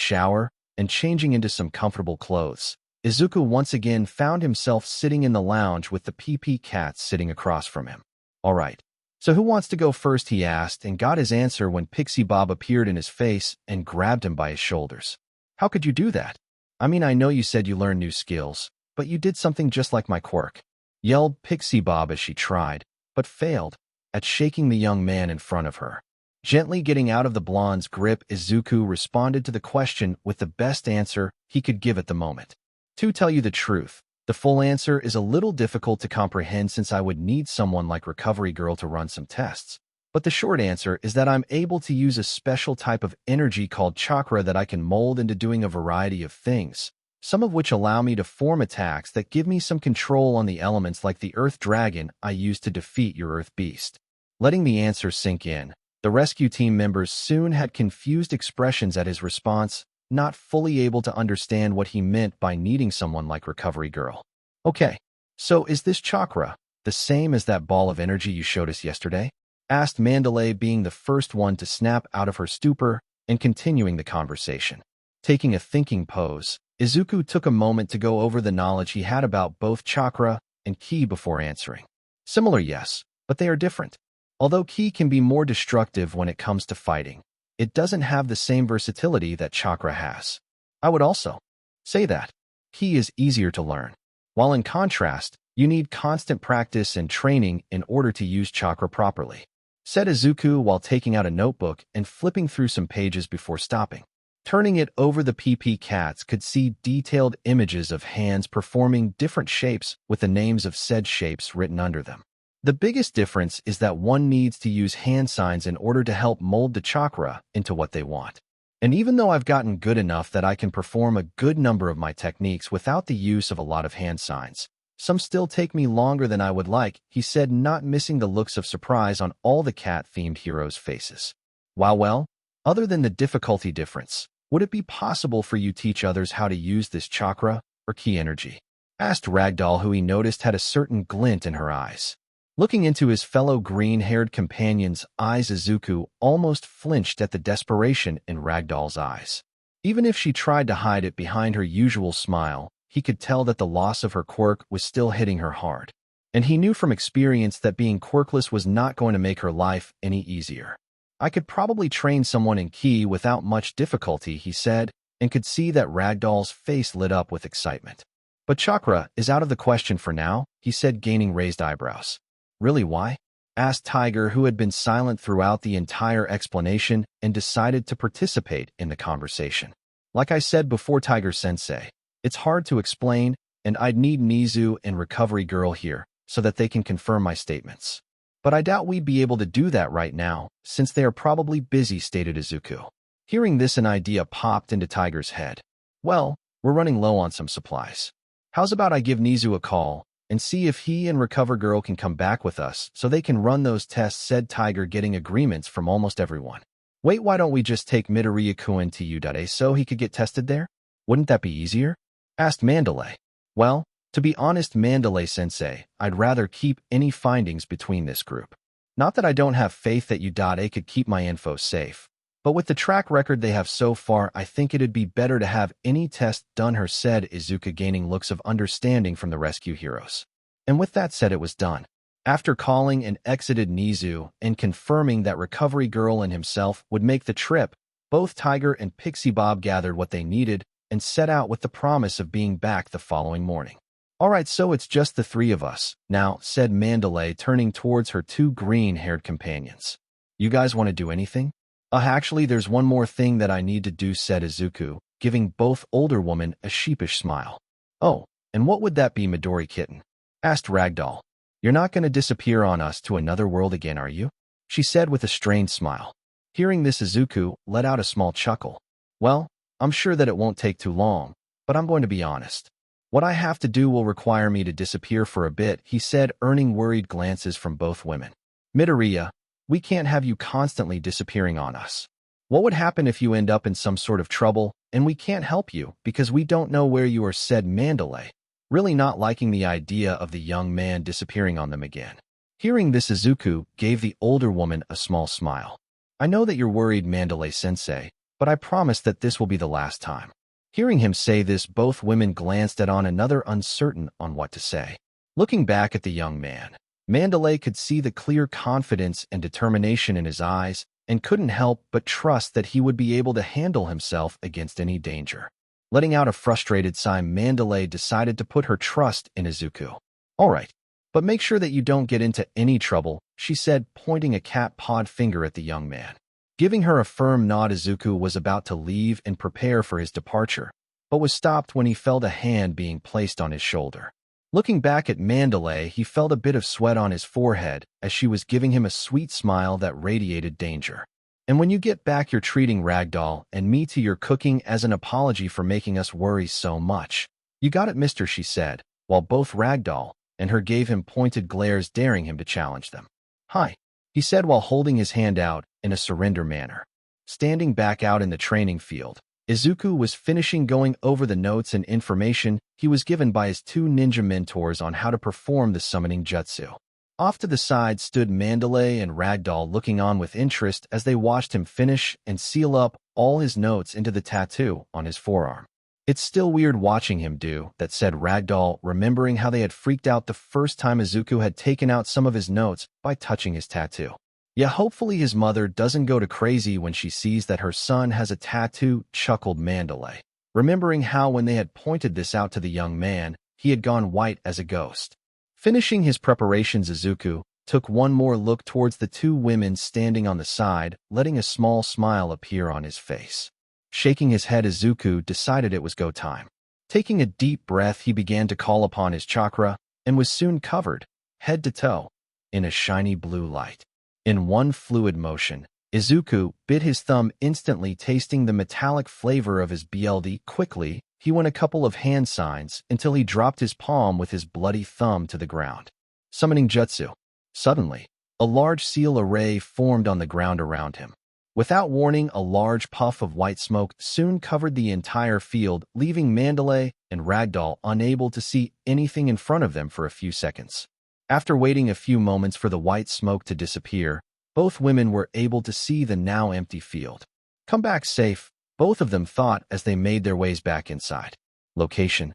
shower and changing into some comfortable clothes, Izuku once again found himself sitting in the lounge with the PP cats sitting across from him. "All right, so who wants to go first?" he asked, and got his answer when Pixie Bob appeared in his face and grabbed him by his shoulders. "How could you do that? I mean, I know you said you learned new skills, but you did something just like my quirk," yelled Pixie Bob as she tried, but failed, at shaking the young man in front of her. Gently getting out of the blonde's grip, Izuku responded to the question with the best answer he could give at the moment. "To tell you the truth, the full answer is a little difficult to comprehend since I would need someone like Recovery Girl to run some tests. But the short answer is that I'm able to use a special type of energy called chakra that I can mold into doing a variety of things, some of which allow me to form attacks that give me some control on the elements like the Earth Dragon I used to defeat your Earth Beast." Letting the answer sink in, the rescue team members soon had confused expressions at his response, not fully able to understand what he meant by needing someone like Recovery Girl. "Okay, so is this chakra the same as that ball of energy you showed us yesterday?" asked Mandalay, being the first one to snap out of her stupor and continuing the conversation. Taking a thinking pose, Izuku took a moment to go over the knowledge he had about both chakra and ki before answering. "Similar, yes, but they are different. Although ki can be more destructive when it comes to fighting, it doesn't have the same versatility that chakra has. I would also say that ki is easier to learn, while in contrast, you need constant practice and training in order to use chakra properly," said Izuku while taking out a notebook and flipping through some pages before stopping. Turning it over, the PP cats could see detailed images of hands performing different shapes with the names of said shapes written under them. The biggest difference is that one needs to use hand signs in order to help mold the chakra into what they want. And even though I've gotten good enough that I can perform a good number of my techniques without the use of a lot of hand signs, some still take me longer than I would like, he said, not missing the looks of surprise on all the cat-themed heroes' faces. Well, other than the difficulty difference, would it be possible for you to teach others how to use this chakra or ki energy? Asked Ragdoll, who he noticed had a certain glint in her eyes. Looking into his fellow green-haired companion's eyes, Izuku almost flinched at the desperation in Ragdoll's eyes. Even if she tried to hide it behind her usual smile, he could tell that the loss of her quirk was still hitting her hard. And he knew from experience that being quirkless was not going to make her life any easier. "I could probably train someone in ki without much difficulty," he said, and could see that Ragdoll's face lit up with excitement. "But chakra is out of the question for now," he said, gaining raised eyebrows. "Really, why?" asked Tiger, who had been silent throughout the entire explanation and decided to participate in the conversation. "Like I said before, Tiger-sensei, it's hard to explain, and I'd need Nizu and Recovery Girl here so that they can confirm my statements. But I doubt we'd be able to do that right now, since they are probably busy," stated Izuku. Hearing this, an idea popped into Tiger's head. "Well, we're running low on some supplies. How's about I give Nizu a call and see if he and Recover Girl can come back with us so they can run those tests," said Tiger, getting agreements from almost everyone. "Wait, why don't we just take Midoriya-kun to Udae so he could get tested there? Wouldn't that be easier?" asked Mandalay. "Well, to be honest, Mandalay-sensei, I'd rather keep any findings between this group. Not that I don't have faith that Udae could keep my info safe, but with the track record they have so far, I think it'd be better to have any test done her," said Izuku, gaining looks of understanding from the rescue heroes. And with that said, it was done. After calling and exited Nizu and confirming that Recovery Girl and himself would make the trip, both Tiger and Pixie Bob gathered what they needed and set out with the promise of being back the following morning. "All right, so it's just the three of us now," said Mandalay, turning towards her two green-haired companions. "You guys want to do anything?" Actually, there's one more thing that I need to do," said Izuku, giving both older women a sheepish smile. "Oh, and what would that be, Midori Kitten?" asked Ragdoll. "You're not going to disappear on us to another world again, are you?" she said with a strained smile. Hearing this, Izuku let out a small chuckle. "Well, I'm sure that it won't take too long, but I'm going to be honest. What I have to do will require me to disappear for a bit, he said, earning worried glances from both women. Midoriya, we can't have you constantly disappearing on us. What would happen if you end up in some sort of trouble, and we can't help you because we don't know where you are, said Mandalay, really not liking the idea of the young man disappearing on them again. Hearing this, Izuku gave the older woman a small smile. I know that you're worried, Mandalay-sensei, but I promise that this will be the last time. Hearing him say this, both women glanced at one another, uncertain on what to say. Looking back at the young man, Mandalay could see the clear confidence and determination in his eyes and couldn't help but trust that he would be able to handle himself against any danger. Letting out a frustrated sigh, Mandalay decided to put her trust in Izuku. All right, but make sure that you don't get into any trouble, she said, pointing a cat-pawed finger at the young man. Giving her a firm nod, Izuku was about to leave and prepare for his departure, but was stopped when he felt a hand being placed on his shoulder. Looking back at Mandalay, he felt a bit of sweat on his forehead as she was giving him a sweet smile that radiated danger. And when you get back, you're treating Ragdoll and me to your cooking as an apology for making us worry so much. You got it, mister, she said, while both Ragdoll and her gave him pointed glares, daring him to challenge them. Hi, he said while holding his hand out in a surrender manner. Standing back out in the training field, Izuku was finishing going over the notes and information he was given by his two ninja mentors on how to perform the summoning jutsu. Off to the side stood Mandalay and Ragdoll, looking on with interest as they watched him finish and seal up all his notes into the tattoo on his forearm. It's still weird watching him do that, said Ragdoll, remembering how they had freaked out the first time Izuku had taken out some of his notes by touching his tattoo. Yeah, hopefully his mother doesn't go to crazy when she sees that her son has a tattoo, chuckled Mandalay, remembering how when they had pointed this out to the young man, he had gone white as a ghost. Finishing his preparations, Izuku took one more look towards the two women standing on the side, letting a small smile appear on his face. Shaking his head, Izuku decided it was go time. Taking a deep breath, he began to call upon his chakra and was soon covered, head to toe, in a shiny blue light. In one fluid motion, Izuku bit his thumb, instantly tasting the metallic flavor of his BLD. Quickly, he went a couple of hand signs until he dropped his palm with his bloody thumb to the ground. Summoning jutsu. Suddenly, a large seal array formed on the ground around him. Without warning, a large puff of white smoke soon covered the entire field, leaving Mandalay and Ragdoll unable to see anything in front of them for a few seconds. After waiting a few moments for the white smoke to disappear, both women were able to see the now empty field. Come back safe, both of them thought as they made their ways back inside. Location.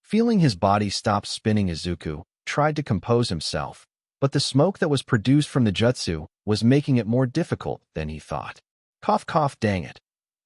Feeling his body stop spinning, Izuku tried to compose himself, but the smoke that was produced from the jutsu was making it more difficult than he thought. Cough, cough, dang it.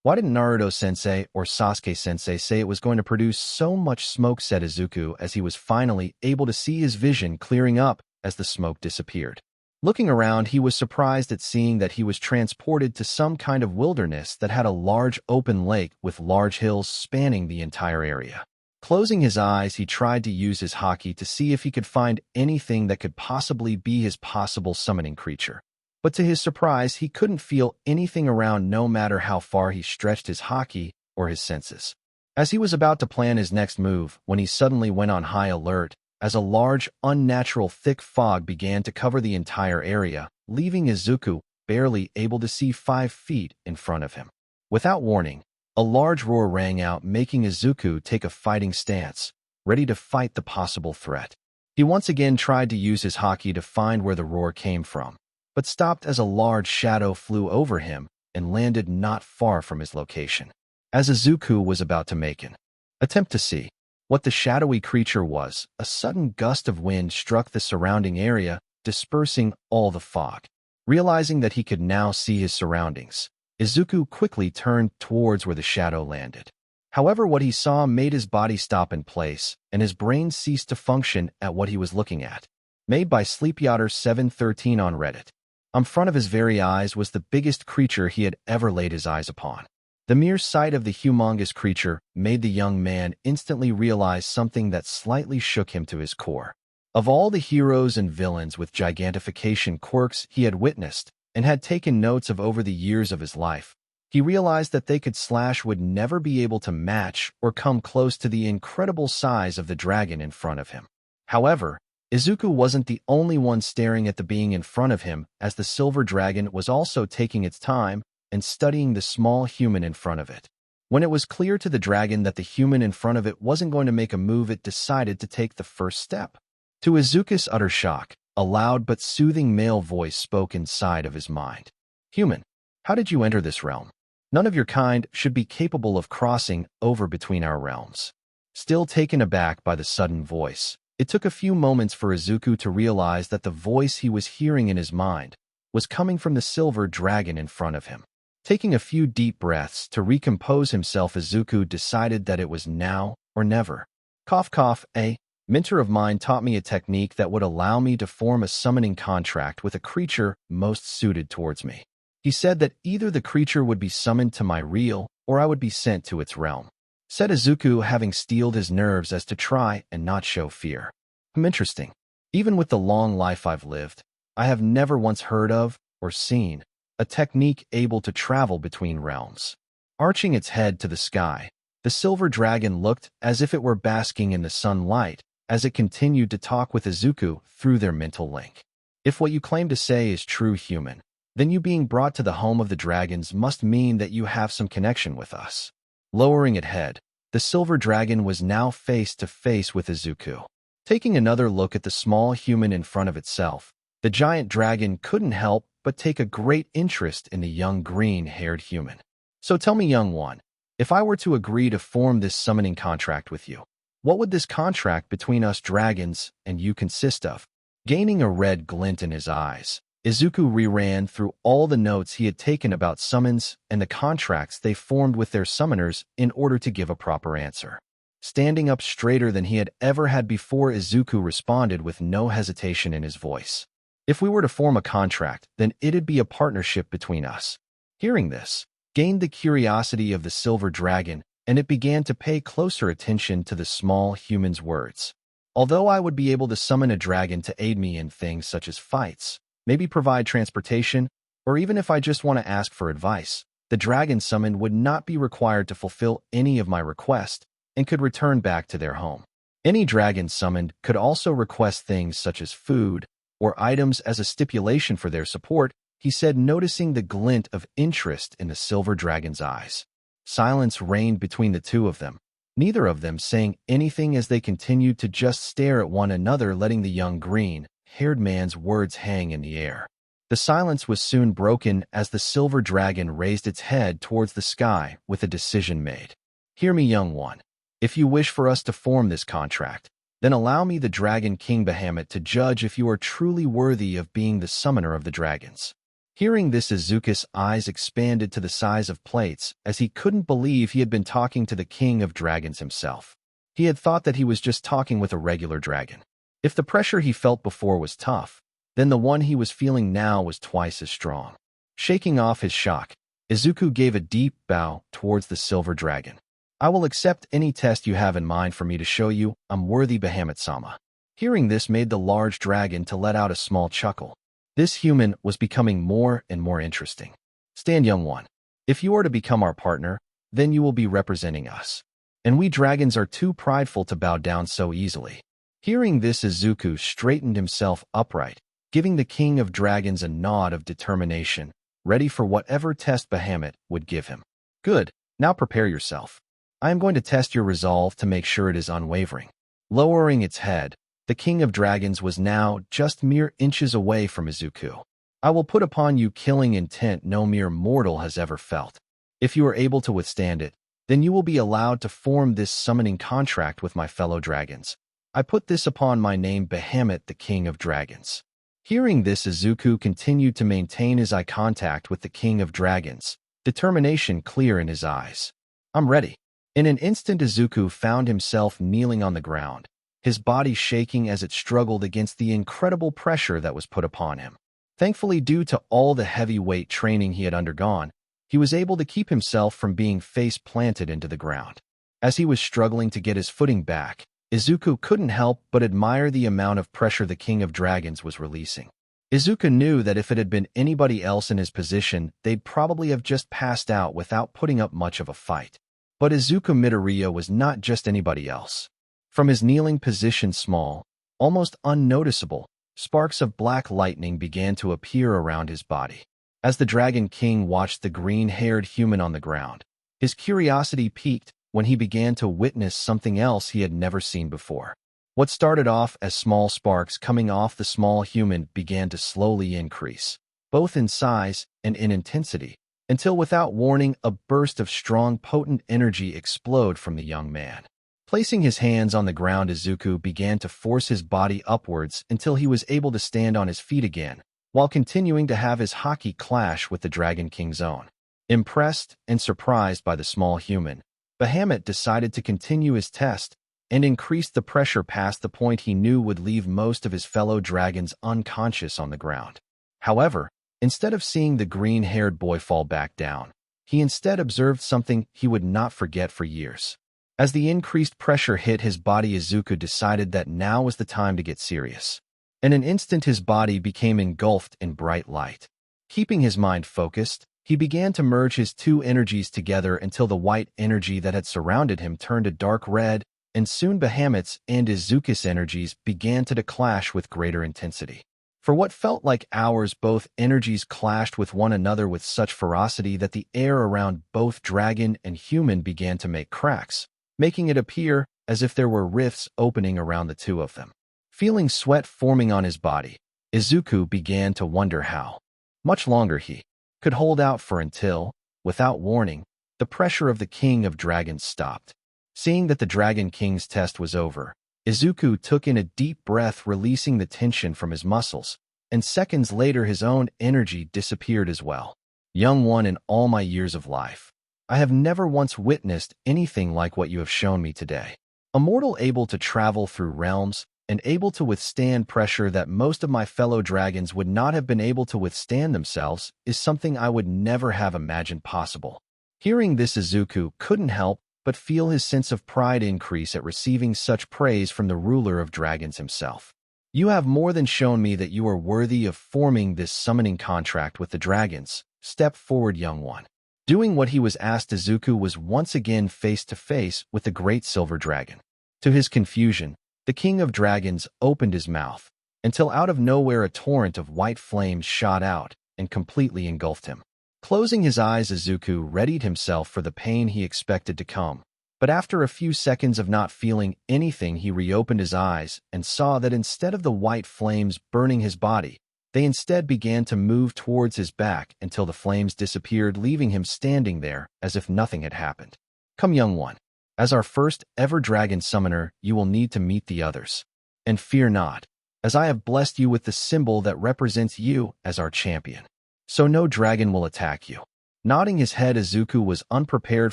Why didn't Naruto-sensei or Sasuke-sensei say it was going to produce so much smoke, said Izuku as he was finally able to see his vision clearing up as the smoke disappeared. Looking around, he was surprised at seeing that he was transported to some kind of wilderness that had a large open lake with large hills spanning the entire area. Closing his eyes, he tried to use his haki to see if he could find anything that could possibly be his possible summoning creature. But to his surprise, he couldn't feel anything around, no matter how far he stretched his haki or his senses. As he was about to plan his next move, when he suddenly went on high alert, as a large, unnatural thick fog began to cover the entire area, leaving Izuku barely able to see 5 feet in front of him. Without warning, a large roar rang out, making Izuku take a fighting stance, ready to fight the possible threat. He once again tried to use his haki to find where the roar came from, but stopped as a large shadow flew over him and landed not far from his location. As Izuku was about to make an attempt to see what the shadowy creature was, a sudden gust of wind struck the surrounding area, dispersing all the fog. Realizing that he could now see his surroundings, Izuku quickly turned towards where the shadow landed. However, what he saw made his body stop in place, and his brain ceased to function at what he was looking at. Made by SleepYotter713 on Reddit. In front of his very eyes was the biggest creature he had ever laid his eyes upon. The mere sight of the humongous creature made the young man instantly realize something that slightly shook him to his core. Of all the heroes and villains with gigantification quirks he had witnessed and had taken notes of over the years of his life, He realized that they could slash would never be able to match or come close to the incredible size of the dragon in front of him. However, Izuku wasn't the only one staring at the being in front of him, as the silver dragon was also taking its time and studying the small human in front of it. When it was clear to the dragon that the human in front of it wasn't going to make a move, it decided to take the first step. To Izuku's utter shock, a loud but soothing male voice spoke inside of his mind. "Human, how did you enter this realm? None of your kind should be capable of crossing over between our realms." Still taken aback by the sudden voice, it took a few moments for Izuku to realize that the voice he was hearing in his mind was coming from the silver dragon in front of him. Taking a few deep breaths to recompose himself, Izuku decided that it was now or never. Cough cough, a mentor of mine taught me a technique that would allow me to form a summoning contract with a creature most suited towards me. He said that either the creature would be summoned to my real or I would be sent to its realm, said Izuku, having steeled his nerves as to try and not show fear. Interesting. Even with the long life I've lived, I have never once heard of or seen a technique able to travel between realms. Arching its head to the sky, the silver dragon looked as if it were basking in the sunlight as it continued to talk with Izuku through their mental link. "If what you claim to say is true, human, then you being brought to the home of the dragons must mean that you have some connection with us." Lowering its head, the silver dragon was now face to face with Izuku. Taking another look at the small human in front of itself, the giant dragon couldn't help but take a great interest in the young green-haired human. "So tell me, young one, if I were to agree to form this summoning contract with you, what would this contract between us dragons and you consist of?" Gaining a red glint in his eyes, Izuku reran through all the notes he had taken about summons and the contracts they formed with their summoners in order to give a proper answer. Standing up straighter than he had ever had before, Izuku responded with no hesitation in his voice. "If we were to form a contract, then it'd be a partnership between us." Hearing this, gained the curiosity of the silver dragon, and it began to pay closer attention to the small human's words. "Although I would be able to summon a dragon to aid me in things such as fights, maybe provide transportation, or even if I just want to ask for advice, the dragon summoned would not be required to fulfill any of my requests and could return back to their home. Any dragon summoned could also request things such as food or items as a stipulation for their support," he said, noticing the glint of interest in the silver dragon's eyes. Silence reigned between the two of them, neither of them saying anything as they continued to just stare at one another, letting the young green-haired man's words hang in the air. The silence was soon broken as the silver dragon raised its head towards the sky with a decision made. "Hear me, young one. If you wish for us to form this contract, then allow me, the Dragon King Bahamut, to judge if you are truly worthy of being the summoner of the dragons." Hearing this, Izuku's eyes expanded to the size of plates as he couldn't believe he had been talking to the King of Dragons himself. He had thought that he was just talking with a regular dragon. If the pressure he felt before was tough, then the one he was feeling now was twice as strong. Shaking off his shock, Izuku gave a deep bow towards the silver dragon. "I will accept any test you have in mind for me to show you I'm worthy, Bahamut-sama." Hearing this made the large dragon to let out a small chuckle. This human was becoming more and more interesting. "Stand, young one. If you are to become our partner, then you will be representing us. And we dragons are too prideful to bow down so easily." Hearing this, Izuku straightened himself upright, giving the King of Dragons a nod of determination, ready for whatever test Bahamut would give him. "Good, now prepare yourself. I am going to test your resolve to make sure it is unwavering." Lowering its head, the King of Dragons was now just mere inches away from Izuku. "I will put upon you killing intent no mere mortal has ever felt. If you are able to withstand it, then you will be allowed to form this summoning contract with my fellow dragons. I put this upon my name, Bahamut, the King of Dragons." Hearing this, Izuku continued to maintain his eye contact with the King of Dragons, determination clear in his eyes. "I'm ready." In an instant, Izuku found himself kneeling on the ground, his body shaking as it struggled against the incredible pressure that was put upon him. Thankfully, due to all the heavyweight training he had undergone, he was able to keep himself from being face-planted into the ground. As he was struggling to get his footing back, Izuku couldn't help but admire the amount of pressure the King of Dragons was releasing. Izuku knew that if it had been anybody else in his position, they'd probably have just passed out without putting up much of a fight. But Izuku Midoriya was not just anybody else. From his kneeling position, small, almost unnoticeable, sparks of black lightning began to appear around his body. As the Dragon King watched the green-haired human on the ground, his curiosity piqued when he began to witness something else he had never seen before. What started off as small sparks coming off the small human began to slowly increase, both in size and in intensity, until without warning a burst of strong, potent energy exploded from the young man. Placing his hands on the ground, Izuku began to force his body upwards until he was able to stand on his feet again, while continuing to have his haki clash with the Dragon King's own. Impressed and surprised by the small human, Bahamut decided to continue his test and increased the pressure past the point he knew would leave most of his fellow dragons unconscious on the ground. However, instead of seeing the green-haired boy fall back down, he instead observed something he would not forget for years. As the increased pressure hit his body, Izuku decided that now was the time to get serious. In an instant, his body became engulfed in bright light. Keeping his mind focused, he began to merge his two energies together until the white energy that had surrounded him turned a dark red, and soon Bahamut's and Izuku's energies began to clash with greater intensity. For what felt like hours, both energies clashed with one another with such ferocity that the air around both dragon and human began to make cracks, making it appear as if there were rifts opening around the two of them. Feeling sweat forming on his body, Izuku began to wonder how much longer he could hold out for until, without warning, the pressure of the King of Dragons stopped. Seeing that the Dragon King's test was over, Izuku took in a deep breath, releasing the tension from his muscles, and seconds later his own energy disappeared as well. Young one, in all my years of life, I have never once witnessed anything like what you have shown me today. A mortal able to travel through realms and able to withstand pressure that most of my fellow dragons would not have been able to withstand themselves is something I would never have imagined possible. Hearing this, Izuku couldn't help but feel his sense of pride increase at receiving such praise from the ruler of dragons himself. You have more than shown me that you are worthy of forming this summoning contract with the dragons. Step forward, young one. Doing what he was asked, Izuku was once again face to face with the great silver dragon. To his confusion, the King of Dragons opened his mouth, until out of nowhere a torrent of white flames shot out and completely engulfed him. Closing his eyes, Izuku readied himself for the pain he expected to come. But after a few seconds of not feeling anything, he reopened his eyes and saw that instead of the white flames burning his body, they instead began to move towards his back until the flames disappeared, leaving him standing there as if nothing had happened. Come, young one. As our first ever dragon summoner, you will need to meet the others. And fear not, as I have blessed you with the symbol that represents you as our champion. So no dragon will attack you. Nodding his head, Izuku was unprepared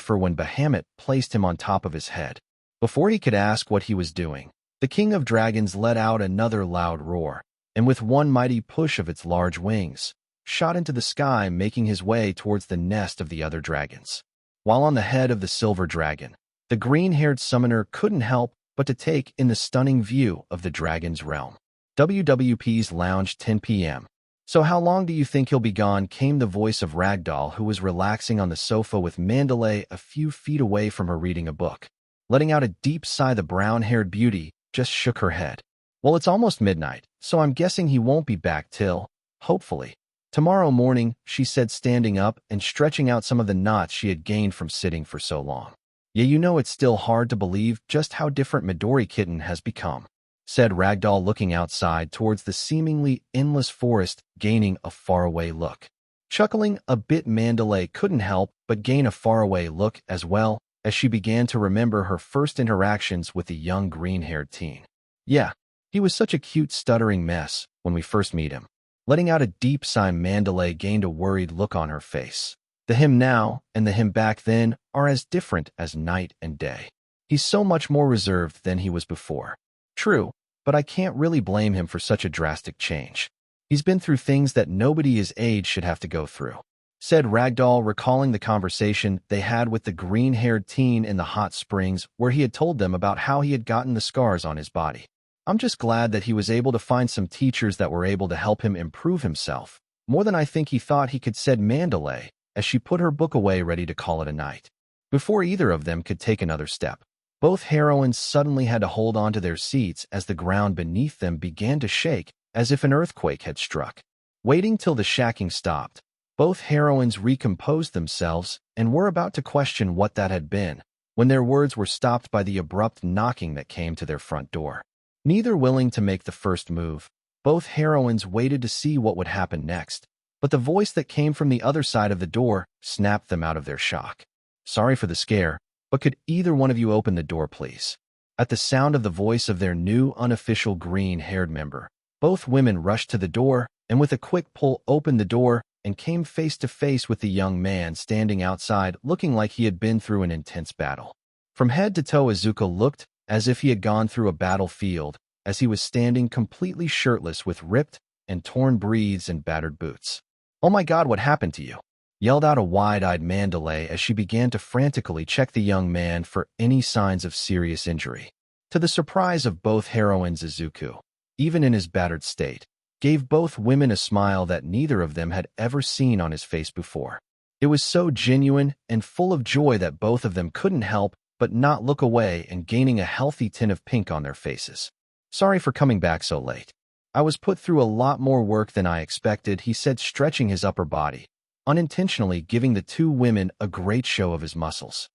for when Bahamut placed him on top of his head. Before he could ask what he was doing, the King of Dragons let out another loud roar, and with one mighty push of its large wings, shot into the sky, making his way towards the nest of the other dragons. While on the head of the silver dragon, the green-haired summoner couldn't help but to take in the stunning view of the dragon's realm. WWP's Lounge, 10 p.m. So how long do you think he'll be gone? Came the voice of Ragdoll, who was relaxing on the sofa with Mandalay a few feet away from her reading a book. Letting out a deep sigh, the brown-haired beauty just shook her head. Well, it's almost midnight, so I'm guessing he won't be back till, hopefully, tomorrow morning, she said, standing up and stretching out some of the knots she had gained from sitting for so long. Yeah, you know, it's still hard to believe just how different Midori Kitten has become, said Ragdoll, looking outside towards the seemingly endless forest, gaining a faraway look. Chuckling a bit, Mandalay couldn't help but gain a faraway look as well, as she began to remember her first interactions with the young green-haired teen. Yeah, he was such a cute stuttering mess when we first meet him. Letting out a deep sigh, Mandalay gained a worried look on her face. The him now and the him back then are as different as night and day. He's so much more reserved than he was before. True, but I can't really blame him for such a drastic change. He's been through things that nobody his age should have to go through, said Ragdoll, recalling the conversation they had with the green-haired teen in the hot springs, where he had told them about how he had gotten the scars on his body. I'm just glad that he was able to find some teachers that were able to help him improve himself, more than I think he thought he could, said Mandalay, as she put her book away ready to call it a night. Before either of them could take another step, both heroines suddenly had to hold on to their seats as the ground beneath them began to shake as if an earthquake had struck. Waiting till the shacking stopped, both heroines recomposed themselves and were about to question what that had been, when their words were stopped by the abrupt knocking that came to their front door. Neither willing to make the first move, both heroines waited to see what would happen next, but the voice that came from the other side of the door snapped them out of their shock. Sorry for the scare, but could either one of you open the door, please? At the sound of the voice of their new unofficial green-haired member, both women rushed to the door and with a quick pull opened the door and came face to face with the young man standing outside looking like he had been through an intense battle. From head to toe, Izuku looked as if he had gone through a battlefield, as he was standing completely shirtless with ripped and torn breaths and battered boots. "Oh my God, what happened to you?" yelled out a wide-eyed Mandalay as she began to frantically check the young man for any signs of serious injury. To the surprise of both heroines, Izuku, even in his battered state, gave both women a smile that neither of them had ever seen on his face before. It was so genuine and full of joy that both of them couldn't help but not look away and gaining a healthy tint of pink on their faces. "Sorry for coming back so late. I was put through a lot more work than I expected," he said, stretching his upper body, unintentionally giving the two women a great show of his muscles.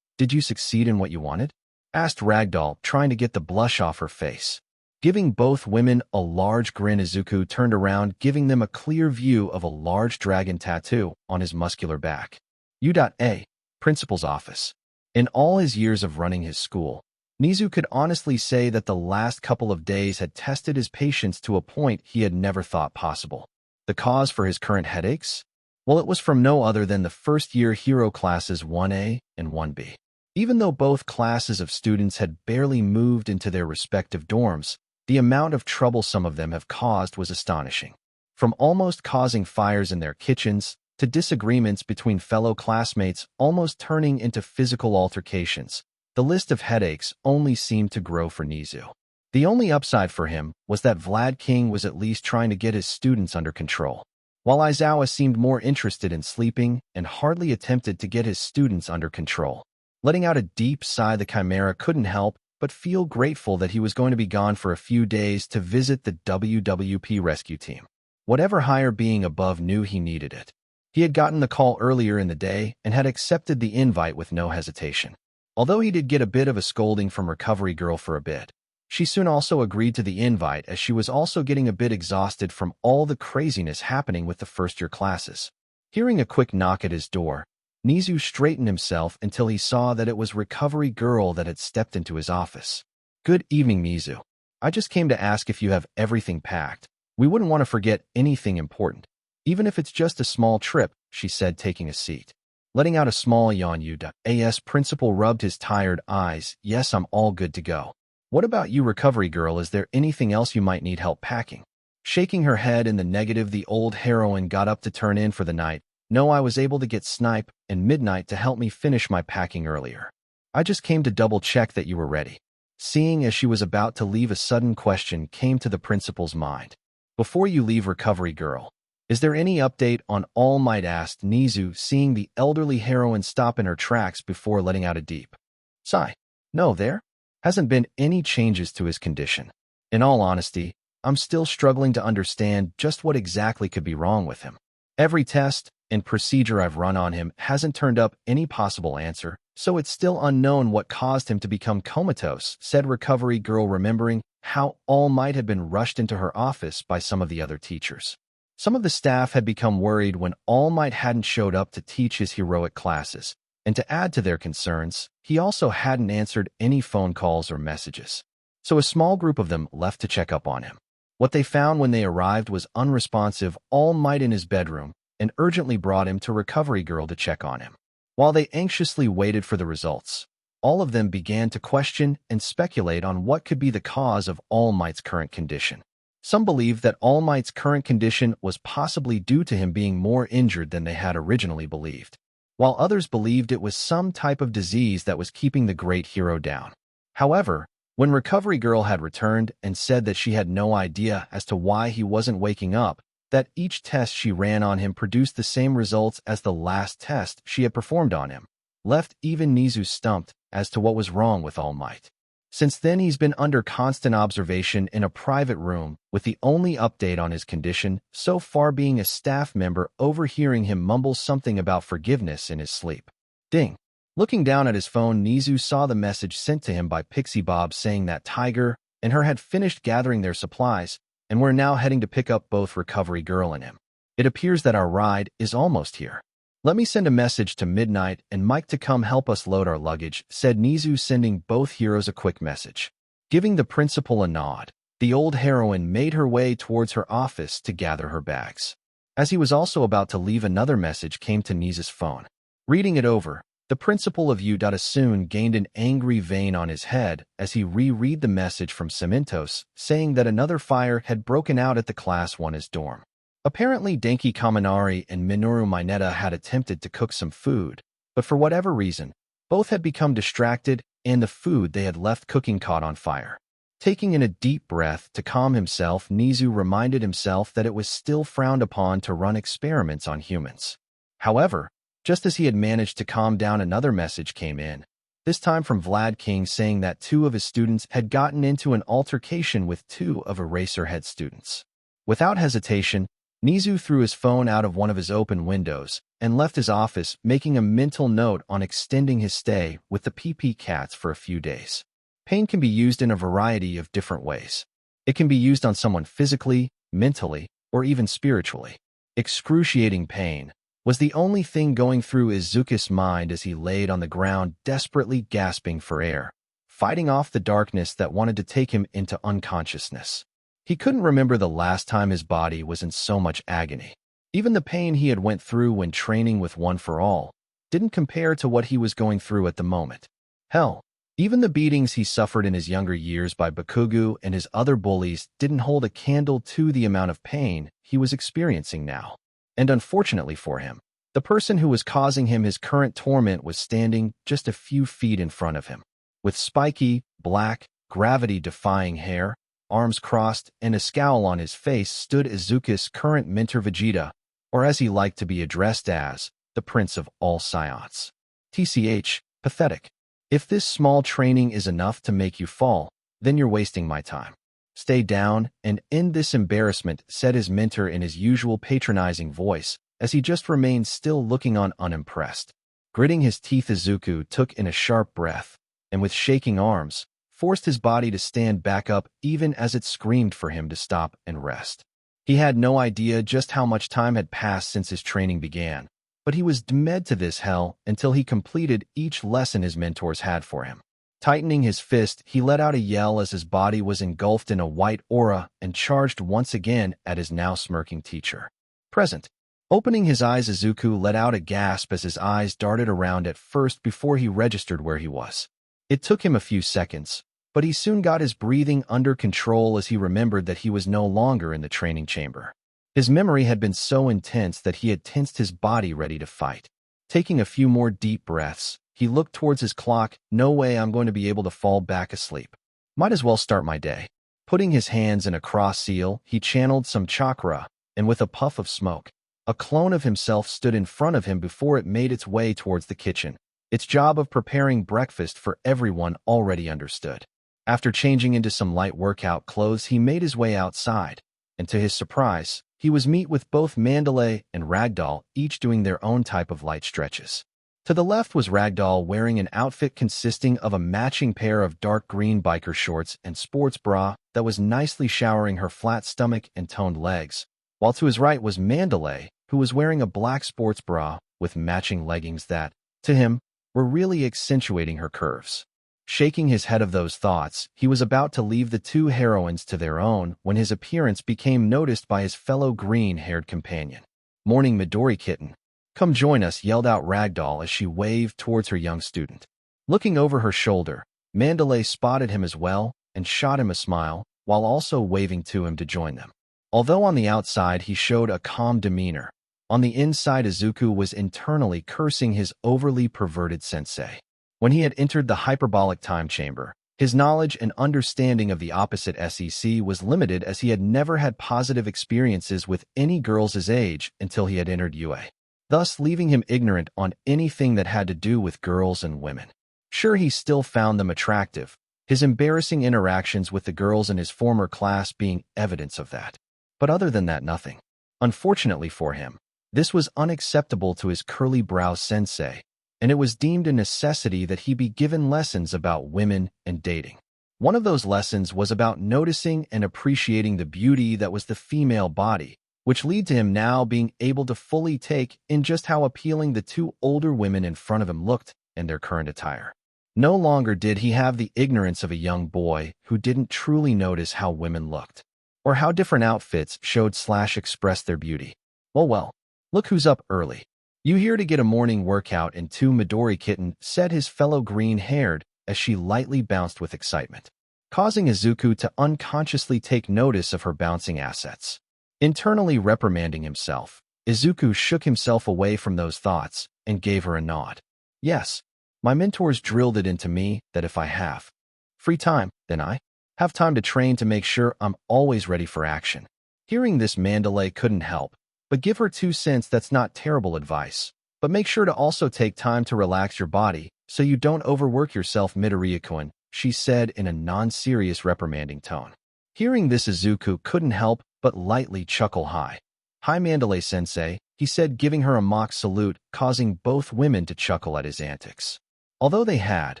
Did you succeed in what you wanted?" asked Ragdoll, trying to get the blush off her face. Giving both women a large grin, Izuku turned around, giving them a clear view of a large dragon tattoo on his muscular back. U.A. Principal's office. In all his years of running his school, Nizu could honestly say that the last couple of days had tested his patience to a point he had never thought possible. The cause for his current headaches? Well, it was from no other than the first-year hero classes 1A and 1B. Even though both classes of students had barely moved into their respective dorms, the amount of trouble some of them have caused was astonishing. From almost causing fires in their kitchens, to disagreements between fellow classmates almost turning into physical altercations, the list of headaches only seemed to grow for Nizu. The only upside for him was that Vlad King was at least trying to get his students under control, while Aizawa seemed more interested in sleeping and hardly attempted to get his students under control. Letting out a deep sigh, the Chimera couldn't help but feel grateful that he was going to be gone for a few days to visit the WWP rescue team. Whatever higher being above knew he needed it. He had gotten the call earlier in the day and had accepted the invite with no hesitation. Although he did get a bit of a scolding from Recovery Girl for a bit, she soon also agreed to the invite as she was also getting a bit exhausted from all the craziness happening with the first-year classes. Hearing a quick knock at his door, Nizu straightened himself until he saw that it was Recovery Girl that had stepped into his office. "Good evening, Nizu. I just came to ask if you have everything packed. We wouldn't want to forget anything important, even if it's just a small trip," she said, taking a seat. Letting out a small yawn, Yuda-as Principal rubbed his tired eyes. "Yes, I'm all good to go. What about you, Recovery Girl? Is there anything else you might need help packing?" Shaking her head in the negative, the old heroine got up to turn in for the night. "No, I was able to get Snipe and Midnight to help me finish my packing earlier. I just came to double-check that you were ready." Seeing as she was about to leave, a sudden question came to the principal's mind. "Before you leave, Recovery Girl, is there any update on All Might?" asked Nizu, seeing the elderly heroine stop in her tracks before letting out a deep sigh. "No, there hasn't been any changes to his condition. In all honesty, I'm still struggling to understand just what exactly could be wrong with him. Every test and procedure I've run on him hasn't turned up any possible answer, so it's still unknown what caused him to become comatose," said Recovery Girl, remembering how All Might had been rushed into her office by some of the other teachers. Some of the staff had become worried when All Might hadn't showed up to teach his heroic classes, and to add to their concerns, he also hadn't answered any phone calls or messages. So a small group of them left to check up on him. What they found when they arrived was unresponsive All Might in his bedroom, and urgently brought him to Recovery Girl to check on him. While they anxiously waited for the results, all of them began to question and speculate on what could be the cause of All Might's current condition. Some believed that All Might's current condition was possibly due to him being more injured than they had originally believed, while others believed it was some type of disease that was keeping the great hero down. However, When Recovery Girl had returned and said that she had no idea as to why he wasn't waking up, that each test she ran on him produced the same results as the last test she had performed on him, left even Nizu stumped as to what was wrong with All Might. Since then he's been under constant observation in a private room, with the only update on his condition so far being a staff member overhearing him mumble something about forgiveness in his sleep. Ding. Looking down at his phone, Nizu saw the message sent to him by Pixie Bob saying that Tiger and her had finished gathering their supplies and were now heading to pick up both Recovery Girl and him. It appears that our ride is almost here. Let me send a message to Midnight and Mike to come help us load our luggage, said Nizu, sending both heroes a quick message. Giving the principal a nod, the old heroine made her way towards her office to gather her bags. As he was also about to leave, another message came to Nizu's phone. Reading it over, the principal of U. soon gained an angry vein on his head as he reread the message from Cementos, saying that another fire had broken out at the Class 1's dorm. Apparently, Denki Kaminari and Minoru Mineta had attempted to cook some food, but for whatever reason, both had become distracted and the food they had left cooking caught on fire. Taking in a deep breath to calm himself, Nizu reminded himself that it was still frowned upon to run experiments on humans. However, just as he had managed to calm down, another message came in, this time from Vlad King, saying that 2 of his students had gotten into an altercation with 2 of Eraserhead's students. Without hesitation, Nizu threw his phone out of one of his open windows and left his office, making a mental note on extending his stay with the PP Cats for a few days. Pain can be used in a variety of different ways. It can be used on someone physically, mentally, or even spiritually. Excruciating pain was the only thing going through Izuku's mind as he laid on the ground, desperately gasping for air, fighting off the darkness that wanted to take him into unconsciousness. He couldn't remember the last time his body was in so much agony. Even the pain he had went through when training with One for All didn't compare to what he was going through at the moment. Hell, even the beatings he suffered in his younger years by Bakugu and his other bullies didn't hold a candle to the amount of pain he was experiencing now. And unfortunately for him, the person who was causing him his current torment was standing just a few feet in front of him. With spiky, black, gravity-defying hair, arms crossed, and a scowl on his face stood Izuku's current mentor Vegeta, or as he liked to be addressed as, the Prince of all Saiyans. TCH, pathetic. If this small training is enough to make you fall, then you're wasting my time. Stay down and end this embarrassment, said his mentor in his usual patronizing voice, as he just remained still looking on unimpressed. Gritting his teeth, Izuku took in a sharp breath, and with shaking arms, forced his body to stand back up even as it screamed for him to stop and rest. He had no idea just how much time had passed since his training began, but he was dead to this hell until he completed each lesson his mentors had for him. Tightening his fist, he let out a yell as his body was engulfed in a white aura and charged once again at his now smirking teacher. Present. Opening his eyes, Izuku let out a gasp as his eyes darted around at first before he registered where he was. It took him a few seconds, but he soon got his breathing under control as he remembered that he was no longer in the training chamber. His memory had been so intense that he had tensed his body ready to fight. Taking a few more deep breaths, he looked towards his clock. No way I'm going to be able to fall back asleep. Might as well start my day. Putting his hands in a cross seal, he channeled some chakra, and with a puff of smoke, a clone of himself stood in front of him before it made its way towards the kitchen. Its job of preparing breakfast for everyone already understood. After changing into some light workout clothes, he made his way outside, and to his surprise, he was met with both Mandalay and Ragdoll, each doing their own type of light stretches. To the left was Ragdoll, wearing an outfit consisting of a matching pair of dark green biker shorts and sports bra that was nicely showering her flat stomach and toned legs, while to his right was Mandalay, who was wearing a black sports bra with matching leggings that, to him, were really accentuating her curves. Shaking his head of those thoughts, he was about to leave the 2 heroines to their own when his appearance became noticed by his fellow green-haired companion. "Morning, Midori Kitten. Come join us," yelled out Ragdoll as she waved towards her young student. Looking over her shoulder, Mandalay spotted him as well and shot him a smile, while also waving to him to join them. Although on the outside he showed a calm demeanor, on the inside Izuku was internally cursing his overly perverted sensei. When he had entered the hyperbolic time chamber, His knowledge and understanding of the opposite SEC was limited as he had never had positive experiences with any girls his age until he had entered UA, thus leaving him ignorant on anything that had to do with girls and women. Sure, he still found them attractive, his embarrassing interactions with the girls in his former class being evidence of that. But other than that, nothing. Unfortunately for him, this was unacceptable to his curly-brow sensei, and it was deemed a necessity that he be given lessons about women and dating. One of those lessons was about noticing and appreciating the beauty that was the female body, which led to him now being able to fully take in just how appealing the two older women in front of him looked in their current attire. No longer did he have the ignorance of a young boy who didn't truly notice how women looked, or how different outfits showed/expressed their beauty. Well, look who's up early. You here to get a morning workout, and two Midori Kitten, said his fellow green-haired as she lightly bounced with excitement, causing Izuku to unconsciously take notice of her bouncing assets. Internally reprimanding himself, Izuku shook himself away from those thoughts and gave her a nod. Yes, my mentors drilled it into me that if I have free time, then I have time to train to make sure I'm always ready for action. Hearing this, Mandalay couldn't help but give her 2 cents. That's not terrible advice, but make sure to also take time to relax your body so you don't overwork yourself, Midoriya-kun, she said in a non-serious reprimanding tone. Hearing this, Izuku couldn't help but lightly chuckle. Hi, Mandalay-sensei, he said, giving her a mock salute, causing both women to chuckle at his antics. Although they had,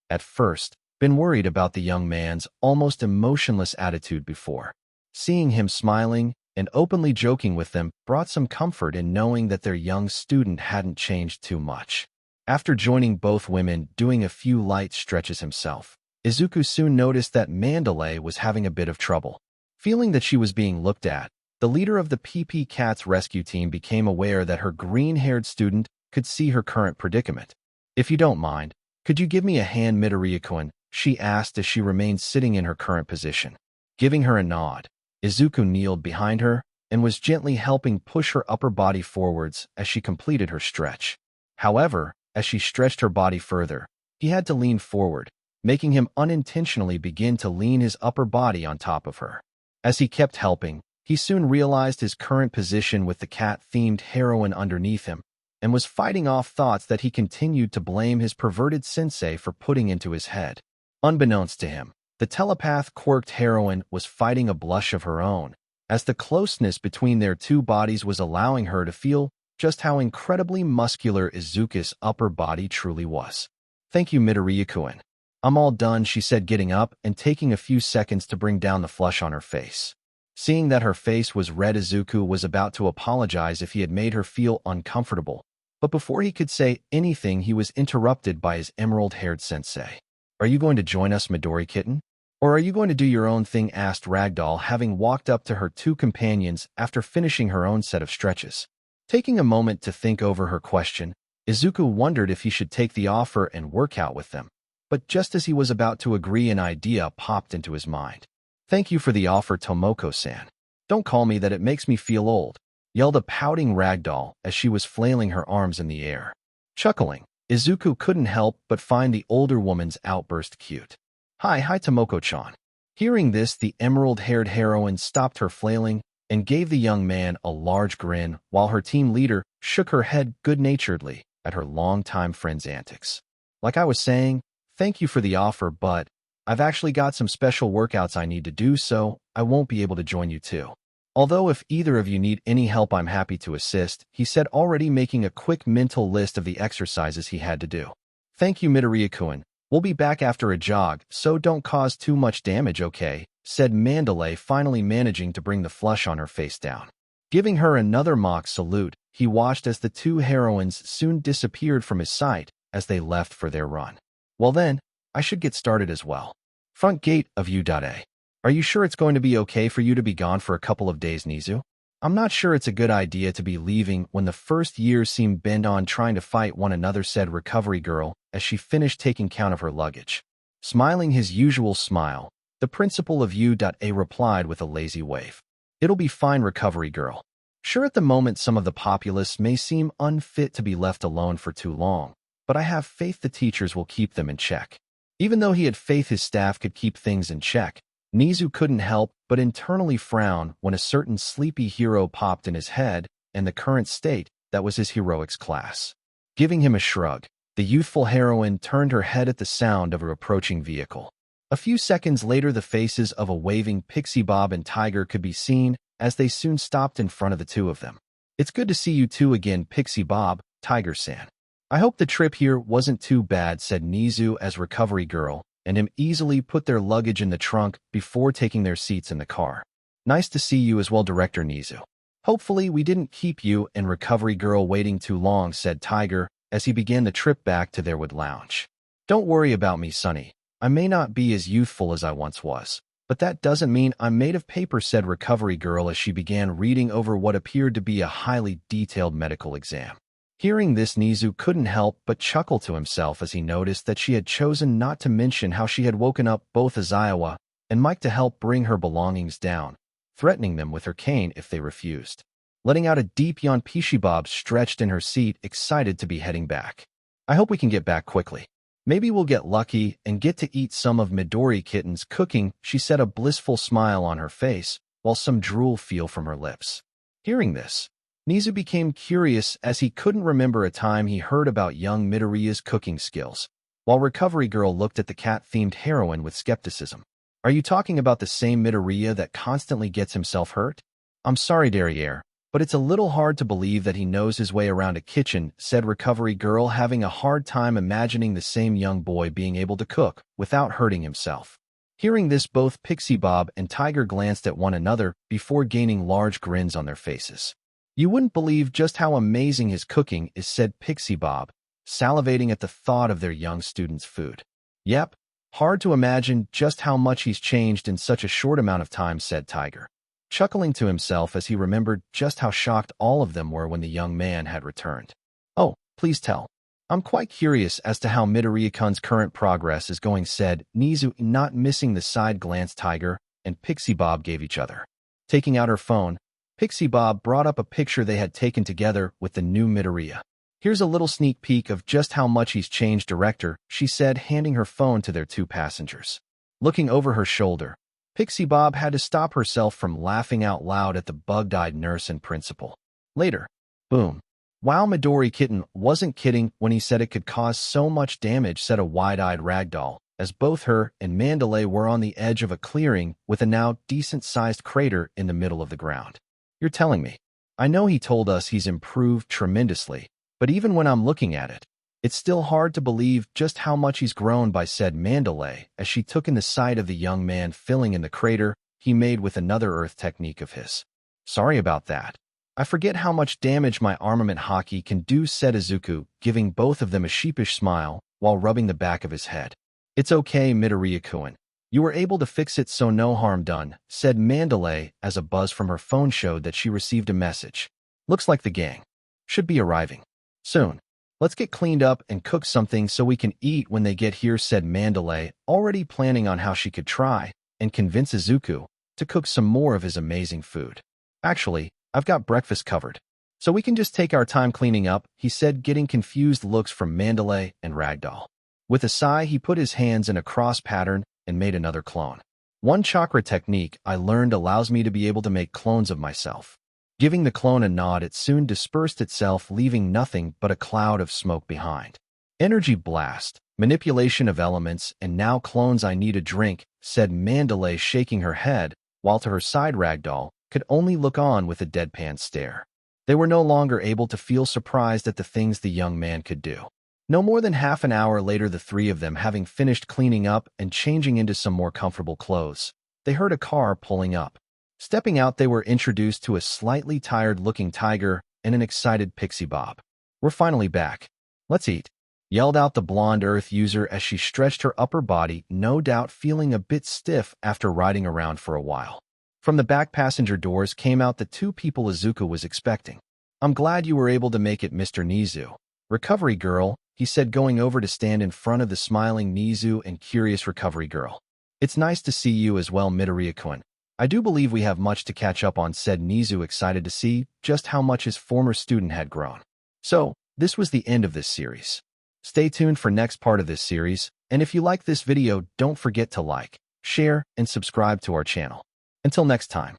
at first, been worried about the young man's almost emotionless attitude before, seeing him smiling and openly joking with them brought some comfort in knowing that their young student hadn't changed too much. After joining both women doing a few light stretches himself, Izuku soon noticed that Mandalay was having a bit of trouble. Feeling that she was being looked at, the leader of the PP Cats rescue team became aware that her green-haired student could see her current predicament. If you don't mind, could you give me a hand, Midoriya-kun? She asked as she remained sitting in her current position. Giving her a nod, Izuku kneeled behind her and was gently helping push her upper body forwards as she completed her stretch. However, as she stretched her body further, he had to lean forward, making him unintentionally begin to lean his upper body on top of her. As he kept helping, he soon realized his current position with the cat-themed heroine underneath him and was fighting off thoughts that he continued to blame his perverted sensei for putting into his head. Unbeknownst to him, the telepath-quirked heroine was fighting a blush of her own, as the closeness between their two bodies was allowing her to feel just how incredibly muscular Izuku's upper body truly was. Thank you, Midoriya-kun. I'm all done, she said, getting up and taking a few seconds to bring down the flush on her face. Seeing that her face was red, Izuku was about to apologize if he had made her feel uncomfortable, but before he could say anything, he was interrupted by his emerald-haired sensei. Are you going to join us, Midori Kitten? Or are you going to do your own thing? Asked Ragdoll, having walked up to her two companions after finishing her own set of stretches. Taking a moment to think over her question, Izuku wondered if he should take the offer and work out with them. But just as he was about to agree, an idea popped into his mind. Thank you for the offer, Tomoko-san. Don't call me that, it makes me feel old, yelled a pouting Ragdoll as she was flailing her arms in the air. Chuckling, Izuku couldn't help but find the older woman's outburst cute. Hi Tomoko-chan. Hearing this, the emerald-haired heroine stopped her flailing and gave the young man a large grin, while her team leader shook her head good-naturedly at her longtime friend's antics. Like I was saying, thank you for the offer, but I've actually got some special workouts I need to do, so I won't be able to join you too. Although if either of you need any help, I'm happy to assist, he said, already making a quick mental list of the exercises he had to do. Thank you, Midoriya-kun. We'll be back after a jog, so don't cause too much damage, okay? Said Mandalay, finally managing to bring the flush on her face down. Giving her another mock salute, he watched as the two heroines soon disappeared from his sight as they left for their run. Well then, I should get started as well. Front gate of U.A. Are you sure it's going to be okay for you to be gone for a couple of days, Nizu? I'm not sure it's a good idea to be leaving when the first years seem bent on trying to fight one another, said Recovery Girl as she finished taking count of her luggage. Smiling his usual smile, the principal of U.A. replied with a lazy wave. It'll be fine, Recovery Girl. Sure, at the moment some of the populace may seem unfit to be left alone for too long, but I have faith the teachers will keep them in check. Even though he had faith his staff could keep things in check, Nizu couldn't help but internally frown when a certain sleepy hero popped in his head, and the current state that was his heroics class. Giving him a shrug, the youthful heroine turned her head at the sound of her approaching vehicle. A few seconds later, the faces of a waving Pixie Bob and Tiger could be seen as they soon stopped in front of the two of them. "It's good to see you two again, Pixie Bob," Tiger-san. "I hope the trip here wasn't too bad," said Nizu as Recovery Girl and him easily put their luggage in the trunk before taking their seats in the car. "Nice to see you as well, Director Nizu. Hopefully we didn't keep you and Recovery Girl waiting too long," said Tiger as he began the trip back to their wood lounge. "Don't worry about me, Sonny. I may not be as youthful as I once was, but that doesn't mean I'm made of paper," said Recovery Girl as she began reading over what appeared to be a highly detailed medical exam. Hearing this, Nizu couldn't help but chuckle to himself as he noticed that she had chosen not to mention how she had woken up both Aizawa and Mike to help bring her belongings down, threatening them with her cane if they refused. Letting out a deep yawn, Pixie Bob stretched in her seat, excited to be heading back. "I hope we can get back quickly. Maybe we'll get lucky and get to eat some of Midori Kitten's cooking," she said, a blissful smile on her face, while some drool fell from her lips. Hearing this, Nizu became curious as he couldn't remember a time he heard about young Midoriya's cooking skills, while Recovery Girl looked at the cat-themed heroine with skepticism. "Are you talking about the same Midoriya that constantly gets himself hurt?" "I'm sorry, Derriere, but it's a little hard to believe that he knows his way around a kitchen," said Recovery Girl, having a hard time imagining the same young boy being able to cook without hurting himself. Hearing this, both Pixie Bob and Tiger glanced at one another before gaining large grins on their faces. "You wouldn't believe just how amazing his cooking is," said Pixie Bob, salivating at the thought of their young student's food. "Yep, hard to imagine just how much he's changed in such a short amount of time," said Tiger, chuckling to himself as he remembered just how shocked all of them were when the young man had returned. "Oh, please tell. I'm quite curious as to how Midoriya-kun's current progress is going," said Nizu, not missing the side glance Tiger and Pixie Bob gave each other. Taking out her phone, Pixie Bob brought up a picture they had taken together with the new Midoriya. "Here's a little sneak peek of just how much he's changed, Director," she said, handing her phone to their two passengers. Looking over her shoulder, Pixie Bob had to stop herself from laughing out loud at the bug-eyed nurse and principal. Later, boom. "Wow, Midori Kitten wasn't kidding when he said it could cause so much damage," said a wide-eyed ragdoll, as both her and Mandalay were on the edge of a clearing with a now decent-sized crater in the middle of the ground. "You're telling me? I know he told us he's improved tremendously, but even when I'm looking at it, it's still hard to believe just how much he's grown by," said Mandalay as she took in the sight of the young man filling in the crater he made with another earth technique of his. "Sorry about that. I forget how much damage my armament hockey can do," said Izuku, giving both of them a sheepish smile while rubbing the back of his head. "It's okay, Midoriya-kun. You were able to fix it, so no harm done," said Mandalay as a buzz from her phone showed that she received a message. "Looks like the gang should be arriving soon. Let's get cleaned up and cook something so we can eat when they get here," said Mandalay, already planning on how she could try and convince Izuku to cook some more of his amazing food. "Actually, I've got breakfast covered, so we can just take our time cleaning up," he said, getting confused looks from Mandalay and Ragdoll. With a sigh, he put his hands in a cross pattern and made another clone. "One chakra technique I learned allows me to be able to make clones of myself." Giving the clone a nod, it soon dispersed itself, leaving nothing but a cloud of smoke behind. "Energy blast, manipulation of elements, and now clones. I need a drink," said Mandalay, shaking her head, while to her side Ragdoll could only look on with a deadpan stare. They were no longer able to feel surprised at the things the young man could do. No more than half an hour later, the three of them having finished cleaning up and changing into some more comfortable clothes, they heard a car pulling up. Stepping out, they were introduced to a slightly tired-looking Tiger and an excited Pixie Bob. "We're finally back. Let's eat," yelled out the blonde Earth user as she stretched her upper body, no doubt feeling a bit stiff after riding around for a while. From the back passenger doors came out the two people Izuku was expecting. "I'm glad you were able to make it, Mr. Nizu. Recovery Girl," he said, going over to stand in front of the smiling Nizu and curious Recovery Girl. "It's nice to see you as well, Midoriya-kun. I do believe we have much to catch up on," said Nizu, excited to see just how much his former student had grown. So, this was the end of this series. Stay tuned for next part of this series, And if you like this video, don't forget to like, share, and subscribe to our channel. Until next time.